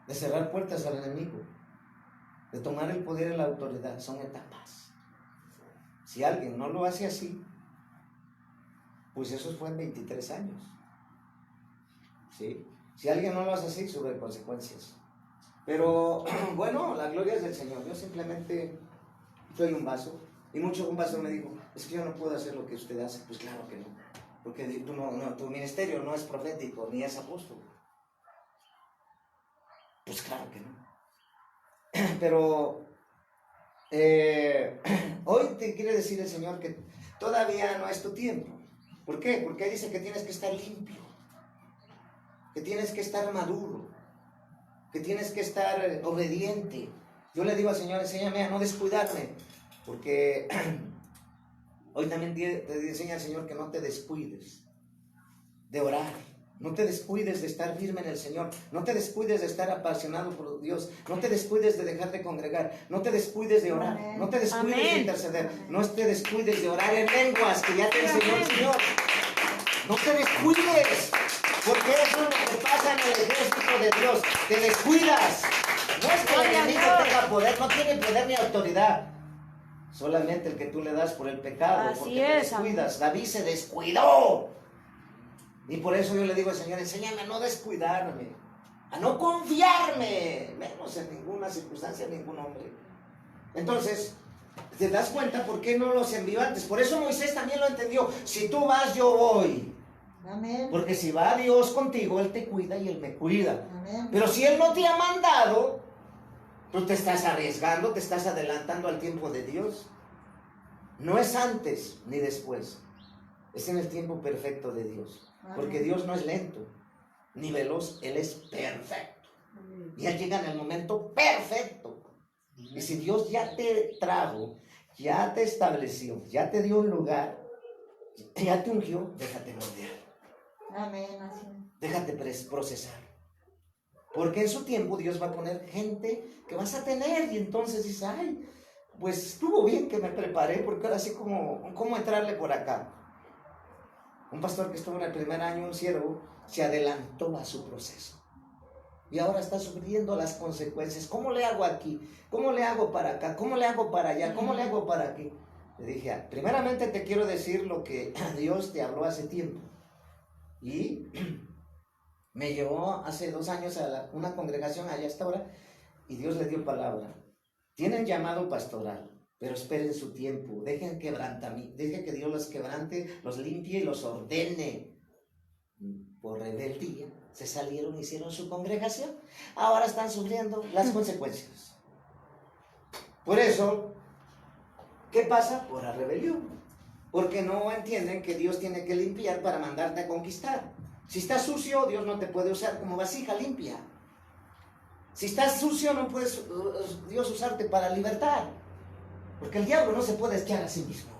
de cerrar puertas al enemigo, de tomar el poder y la autoridad. Son etapas. Si alguien no lo hace así, pues eso fue en 23 años. ¿Sí? Si alguien no lo hace así, sube consecuencias. Pero bueno, la gloria es del Señor. Yo simplemente soy un vaso. Y un vaso me dijo, es que yo no puedo hacer lo que usted hace. Pues claro que no. Porque tu ministerio no es profético ni es apóstol. Pues claro que no. Pero hoy te quiere decir el Señor que todavía no es tu tiempo. ¿Por qué? Porque dice que tienes que estar limpio, que tienes que estar maduro, que tienes que estar obediente. Yo le digo al Señor, enséñame a no descuidarme, porque hoy también te enseña el Señor que no te descuides de orar, no te descuides de estar firme en el Señor, no te descuides de estar apasionado por Dios, no te descuides de dejar de congregar, no te descuides de orar, no te descuides de interceder, no te descuides de orar en lenguas que ya te enseñó el Señor. No te descuides, porque eso es lo que pasa en el ejército de Dios. Te descuidas. No es que el enemigo tenga poder, no tiene poder ni autoridad. Solamente el que tú le das por el pecado, Así porque te descuidas. David se descuidó. Y por eso yo le digo al Señor, enséñame a no descuidarme, a no confiarme, menos en ninguna circunstancia, en ningún hombre. Entonces, ¿te das cuenta por qué no los envió antes? Por eso Moisés también lo entendió. Si tú vas, yo voy. Amén. Porque si va Dios contigo, Él te cuida y Él me cuida. Amén. Pero si Él no te ha mandado, tú te estás arriesgando, te estás adelantando al tiempo de Dios. No es antes ni después. Es en el tiempo perfecto de Dios. Porque Dios no es lento ni veloz, Él es perfecto. Y Él llega en el momento perfecto. Y si Dios ya te trajo, ya te estableció, ya te dio un lugar, ya te ungió, déjate moldear. Amén. Así. Déjate procesar. Porque en su tiempo Dios va a poner gente que vas a tener. Y entonces dices, ay, pues estuvo bien que me preparé, porque ahora sí cómo entrarle por acá. Un pastor que estuvo en el primer año, un siervo, se adelantó a su proceso. Y ahora está sufriendo las consecuencias. ¿Cómo le hago aquí? ¿Cómo le hago para acá? ¿Cómo le hago para allá? ¿Cómo le hago para aquí? Le dije, primeramente te quiero decir lo que Dios te habló hace tiempo. Y me llevó hace 2 años a una congregación allá hasta ahora, y Dios le dio palabra. Tienen llamado pastoral, pero esperen su tiempo. Dejen que Dios los quebrante, los limpie y los ordene. Por rebeldía se salieron, hicieron su congregación. Ahora están sufriendo las consecuencias. Por eso, ¿qué pasa? Por la rebelión. Porque no entienden que Dios tiene que limpiar para mandarte a conquistar. Si estás sucio, Dios no te puede usar como vasija limpia. Si estás sucio, no puede Dios usarte para libertar. Porque el diablo no se puede echar a sí mismo.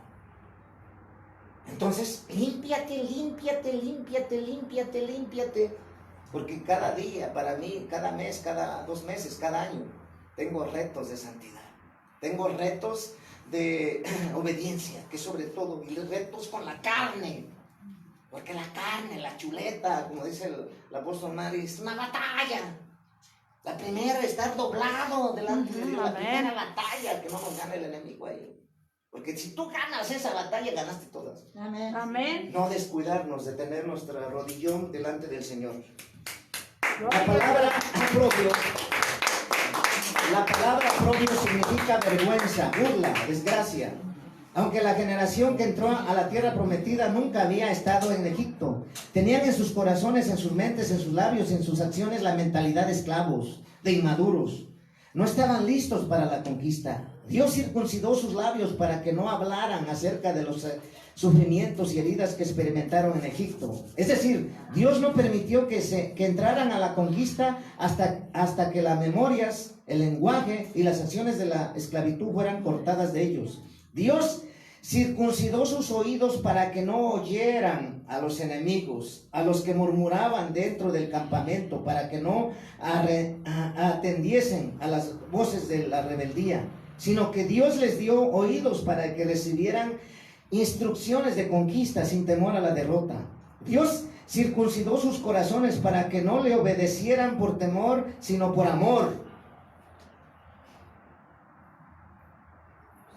Entonces, límpiate. Porque cada día, para mí, cada mes, cada 2 meses, cada año, tengo retos de santidad. Tengo retos de obediencia, que sobre todo, y retos con la carne. Porque la carne, la chuleta, como dice el apóstol Mari, es una batalla. La primera es estar doblado delante de Dios. La primera batalla, que no nos gane el enemigo ahí. Porque si tú ganas esa batalla, ganaste todas. Amén. Amén. No descuidarnos de tener nuestra rodillón delante del Señor. La palabra propio significa vergüenza, burla, desgracia. Aunque la generación que entró a la tierra prometida nunca había estado en Egipto, tenían en sus corazones, en sus mentes, en sus labios, en sus acciones la mentalidad de esclavos, de inmaduros. No estaban listos para la conquista. Dios circuncidó sus labios para que no hablaran acerca de los sufrimientos y heridas que experimentaron en Egipto. Es decir, Dios no permitió que entraran a la conquista hasta que las memorias, el lenguaje y las acciones de la esclavitud fueran cortadas de ellos. Dios circuncidó sus oídos para que no oyeran a los enemigos, a los que murmuraban dentro del campamento, para que no atendiesen a las voces de la rebeldía, sino que Dios les dio oídos para que recibieran instrucciones de conquista sin temor a la derrota. Dios circuncidó sus corazones para que no le obedecieran por temor, sino por amor.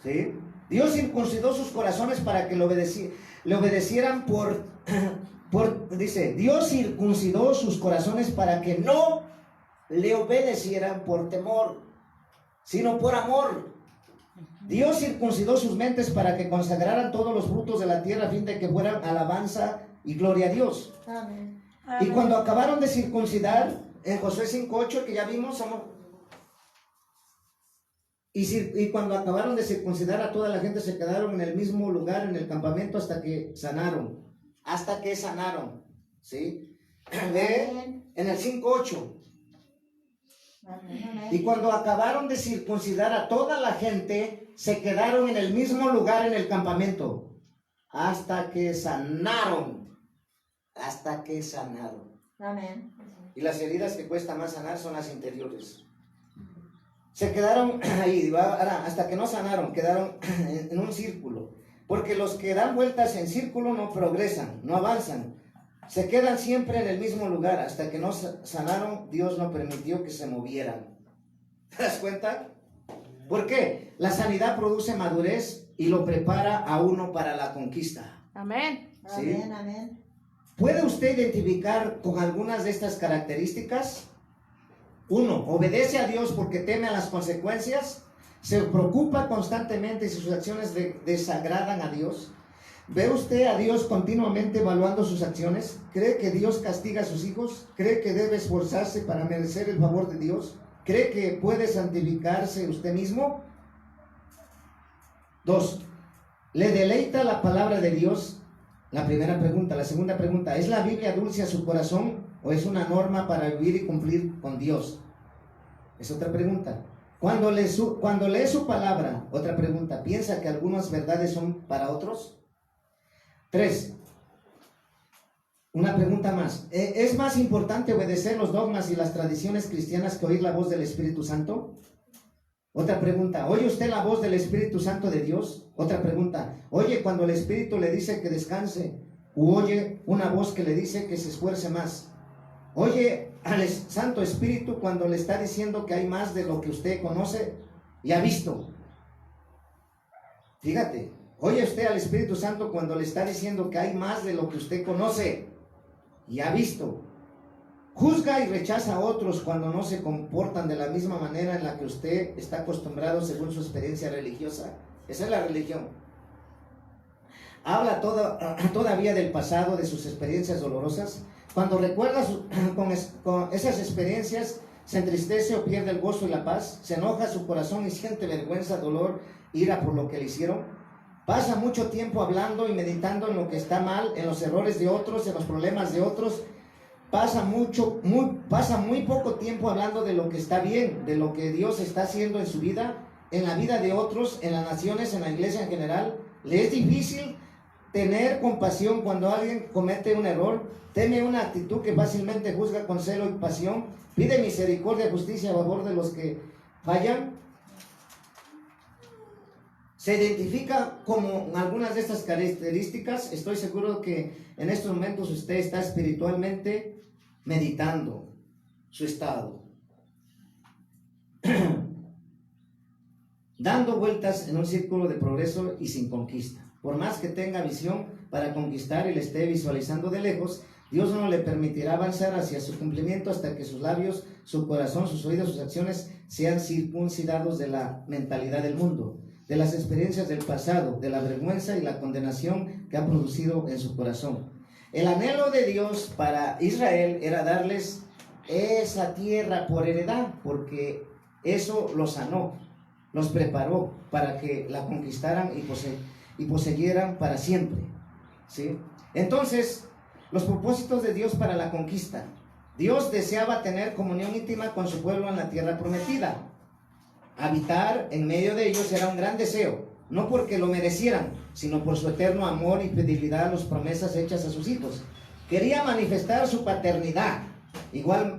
¿Sí? Dios circuncidó sus corazones para que le obedecieran dice, Dios circuncidó sus corazones para que no le obedecieran por temor, sino por amor. Dios circuncidó sus mentes para que consagraran todos los frutos de la tierra a fin de que fueran alabanza y gloria a Dios. Amén. Y cuando acabaron de circuncidar, en Josué 5:8, que ya vimos, y cuando acabaron de circuncidar a toda la gente, se quedaron en el mismo lugar, en el campamento, hasta que sanaron. ¿Sí? En el 5:8. Amén. Y cuando acabaron de circuncidar a toda la gente, se quedaron en el mismo lugar en el campamento, hasta que sanaron. Amén. Y las heridas que cuesta más sanar son las interiores. Se quedaron ahí, hasta que no sanaron, quedaron en un círculo. Porque los que dan vueltas en círculo no progresan, no avanzan. Se quedan siempre en el mismo lugar. Hasta que no sanaron, Dios no permitió que se movieran. ¿Te das cuenta? ¿Por qué? La sanidad produce madurez y lo prepara a uno para la conquista. Amén. ¿Sí? Amén. Amén. ¿Puede usted identificar con algunas de estas características? 1. Obedece a Dios porque teme a las consecuencias. Se preocupa constantemente si sus acciones desagradan a Dios. ¿Ve usted a Dios continuamente evaluando sus acciones? ¿Cree que Dios castiga a sus hijos? ¿Cree que debe esforzarse para merecer el favor de Dios? ¿Cree que puede santificarse usted mismo? 2. ¿Le deleita la palabra de Dios? La primera pregunta. La segunda pregunta, ¿es la Biblia dulce a su corazón o es una norma para vivir y cumplir con Dios? Es otra pregunta. Cuando lee su palabra, otra pregunta, ¿piensa que algunas verdades son para otros? 3. Una pregunta más. ¿Es más importante obedecer los dogmas y las tradiciones cristianas que oír la voz del Espíritu Santo? Otra pregunta. ¿Oye usted la voz del Espíritu Santo de Dios? Otra pregunta. ¿Oye cuando el Espíritu le dice que descanse? ¿O oye una voz que le dice que se esfuerce más? ¿Oye al Santo Espíritu cuando le está diciendo que hay más de lo que usted conoce y ha visto? Fíjate. ¿Oye usted al Espíritu Santo cuando le está diciendo que hay más de lo que usted conoce y ha visto? ¿Juzga y rechaza a otros cuando no se comportan de la misma manera en la que usted está acostumbrado según su experiencia religiosa? Esa es la religión. ¿Habla todavía del pasado, de sus experiencias dolorosas? Cuando recuerda con esas experiencias, se entristece o pierde el gozo y la paz, se enoja su corazón y siente vergüenza, dolor, ira por lo que le hicieron. Pasa mucho tiempo hablando y meditando en lo que está mal, en los errores de otros, en los problemas de otros. Pasa muy poco tiempo hablando de lo que está bien, de lo que Dios está haciendo en su vida, en la vida de otros, en las naciones, en la iglesia en general. Le es difícil tener compasión cuando alguien comete un error. Teme una actitud que fácilmente juzga con celo y pasión. Pide misericordia y justicia a favor de los que fallan. Se identifica como algunas de estas características. Estoy seguro que en estos momentos usted está espiritualmente meditando su estado, dando vueltas en un círculo de progreso y sin conquista. Por más que tenga visión para conquistar y le esté visualizando de lejos, Dios no le permitirá avanzar hacia su cumplimiento hasta que sus labios, su corazón, sus oídos, sus acciones sean circuncidados de la mentalidad del mundo, de las experiencias del pasado, de la vergüenza y la condenación que ha producido en su corazón. El anhelo de Dios para Israel era darles esa tierra por heredad, porque eso los sanó, los preparó para que la conquistaran y poseyeran para siempre, ¿sí? Entonces, los propósitos de Dios para la conquista. Dios deseaba tener comunión íntima con su pueblo en la tierra prometida. Habitar en medio de ellos era un gran deseo. no porque lo merecieran, sino por su eterno amor y fidelidad a las promesas hechas a sus hijos. Quería manifestar su paternidad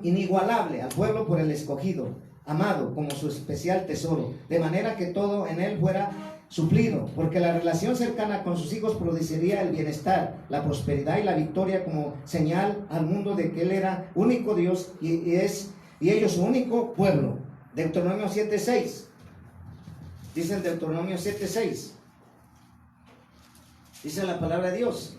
inigualable al pueblo por el escogido, amado como su especial tesoro, de manera que todo en él fuera suplido, porque la relación cercana con sus hijos produciría el bienestar, la prosperidad y la victoria como señal al mundo de que él era único Dios y ellos su único pueblo. Deuteronomio 7:6. Dice en Deuteronomio 7:6. Dice la palabra de Dios: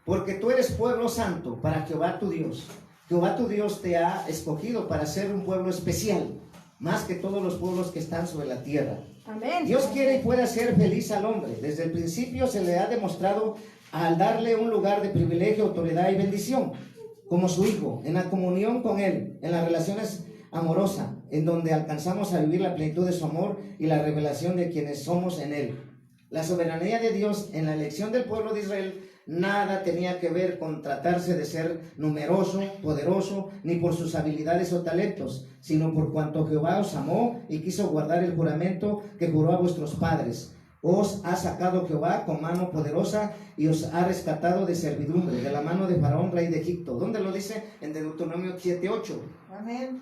porque tú eres pueblo santo para Jehová tu Dios. Jehová tu Dios te ha escogido para ser un pueblo especial, más que todos los pueblos que están sobre la tierra. Amén. Dios quiere y puede hacer feliz al hombre. Desde el principio se le ha demostrado al darle un lugar de privilegio, autoridad y bendición, como su hijo, en la comunión con él, en las relaciones amorosas, en donde alcanzamos a vivir la plenitud de su amor y la revelación de quienes somos en él. La soberanía de Dios en la elección del pueblo de Israel nada tenía que ver con tratarse de ser numeroso, poderoso, ni por sus habilidades o talentos, sino por cuanto Jehová os amó y quiso guardar el juramento que juró a vuestros padres. Os ha sacado Jehová con mano poderosa y os ha rescatado de servidumbre, de la mano de Faraón, rey de Egipto. ¿Dónde lo dice? En Deuteronomio 7:8. Amén.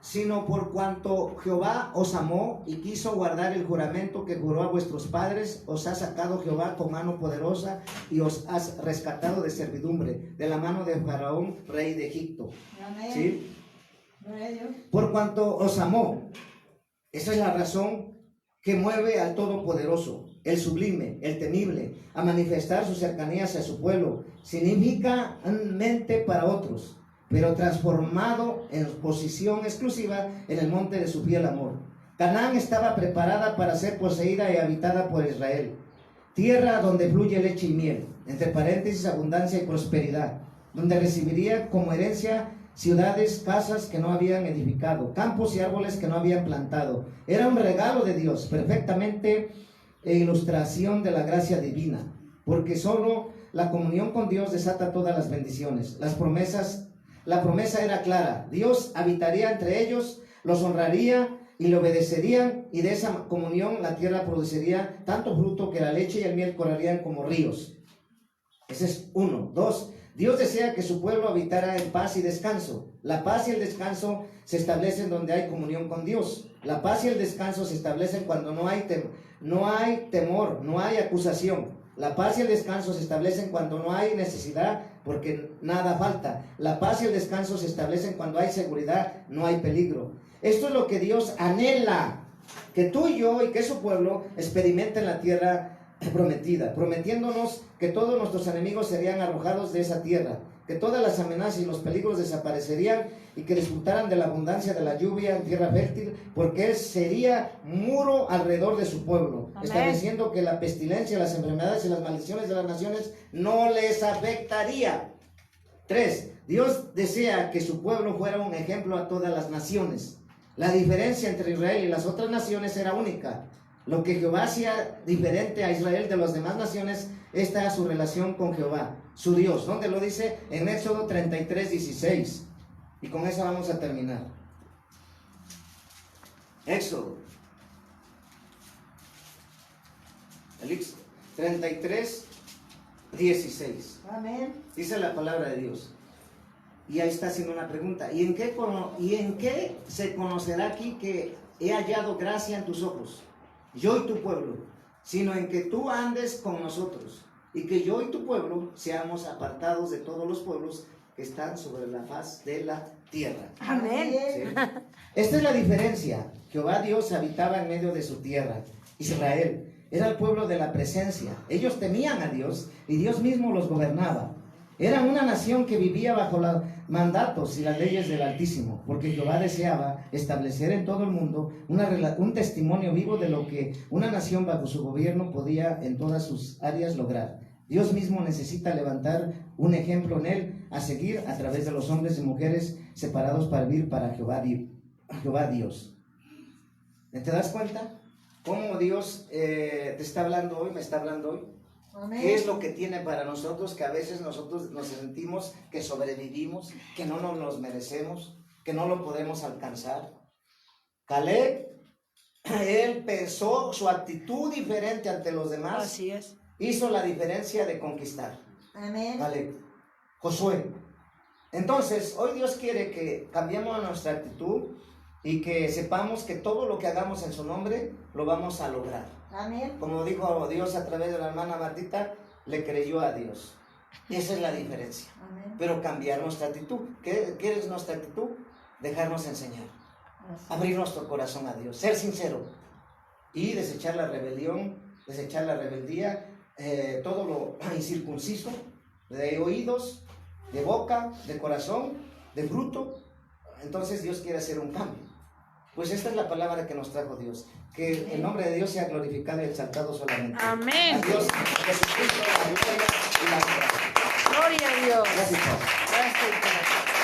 Sino por cuanto Jehová os amó y quiso guardar el juramento que juró a vuestros padres, os ha sacado Jehová con mano poderosa y os ha rescatado de servidumbre, de la mano de Faraón, rey de Egipto. Amén. ¿Sí? Gloria a Dios. Por cuanto os amó. Esa es la razón que mueve al Todopoderoso, el sublime, el temible, a manifestar su cercanía hacia su pueblo, significativamente para otros, pero transformado en posición exclusiva en el monte de su fiel amor. Canaán estaba preparada para ser poseída y habitada por Israel, tierra donde fluye leche y miel, entre paréntesis abundancia y prosperidad, donde recibiría como herencia ciudades, casas que no habían edificado, campos y árboles que no habían plantado. Era un regalo de Dios, perfectamente ilustración de la gracia divina, porque solo la comunión con Dios desata todas las bendiciones. La promesa era clara: Dios habitaría entre ellos, los honraría y le obedecerían, y de esa comunión la tierra produciría tanto fruto que la leche y el miel correrían como ríos. Ese es uno. Dos, Dios desea que su pueblo habitara en paz y descanso. La paz y el descanso se establecen donde hay comunión con Dios. La paz y el descanso se establecen cuando no hay temor, no hay acusación. La paz y el descanso se establecen cuando no hay necesidad, porque nada falta. La paz y el descanso se establecen cuando hay seguridad, no hay peligro. Esto es lo que Dios anhela, que tú y yo y que su pueblo experimenten la tierra prometida, prometiéndonos que todos nuestros enemigos serían arrojados de esa tierra, que todas las amenazas y los peligros desaparecerían y que disfrutaran de la abundancia de la lluvia en tierra fértil, porque Él sería muro alrededor de su pueblo. Amén. Estableciendo que la pestilencia, las enfermedades y las maldiciones de las naciones no les afectaría. 3. Dios desea que su pueblo fuera un ejemplo a todas las naciones. La diferencia entre Israel y las otras naciones era única. Lo que Jehová hacía diferente a Israel de las demás naciones, esta es su relación con Jehová, su Dios. ¿Dónde lo dice? En Éxodo 33:16. Y con eso vamos a terminar. Éxodo 33:16. Amén. Dice la palabra de Dios. Y ahí está haciendo una pregunta. ¿Y en qué se conocerá aquí que he hallado gracia en tus ojos, yo y tu pueblo? Sino en que tú andes con nosotros, y que yo y tu pueblo seamos apartados de todos los pueblos que están sobre la faz de la tierra. Amén. ¿Sí? Esta es la diferencia. Jehová Dios habitaba en medio de su tierra. Israel era el pueblo de la presencia. Ellos temían a Dios y Dios mismo los gobernaba. Eran una nación que vivía bajo los mandatos y las leyes del Altísimo, porque Jehová deseaba establecer en todo el mundo un testimonio vivo de lo que una nación bajo su gobierno podía en todas sus áreas lograr. Dios mismo necesita levantar un ejemplo en él a seguir a través de los hombres y mujeres separados para vivir para Jehová Dios. ¿Te das cuenta cómo Dios te está hablando hoy, me está hablando hoy? Amén. ¿Qué es lo que tiene para nosotros que a veces nosotros nos sentimos que sobrevivimos, que no nos los merecemos, que no lo podemos alcanzar? Caleb él pensó, su actitud diferente ante los demás Así es. hizo la diferencia de conquistar. Amén. Vale, Josué. Entonces, hoy Dios quiere que cambiemos nuestra actitud y que sepamos que todo lo que hagamos en su nombre lo vamos a lograr. Amén. Como dijo Dios a través de la hermana Martita, le creyó a Dios. Y esa es la diferencia. Amén. Pero cambiar nuestra actitud. ¿Qué es nuestra actitud? Dejarnos enseñar. Así. Abrir nuestro corazón a Dios. Ser sincero. Y desechar la rebelión, desechar la rebeldía, todo lo incircunciso, de oídos, de boca, de corazón, de fruto. Entonces Dios quiere hacer un cambio. Pues esta es la palabra que nos trajo Dios. Que el nombre de Dios sea glorificado y exaltado solamente. Amén. A Dios, a Jesucristo, la gloria y la honra. Gloria a Dios. Gracias, Padre. Gracias, Padre.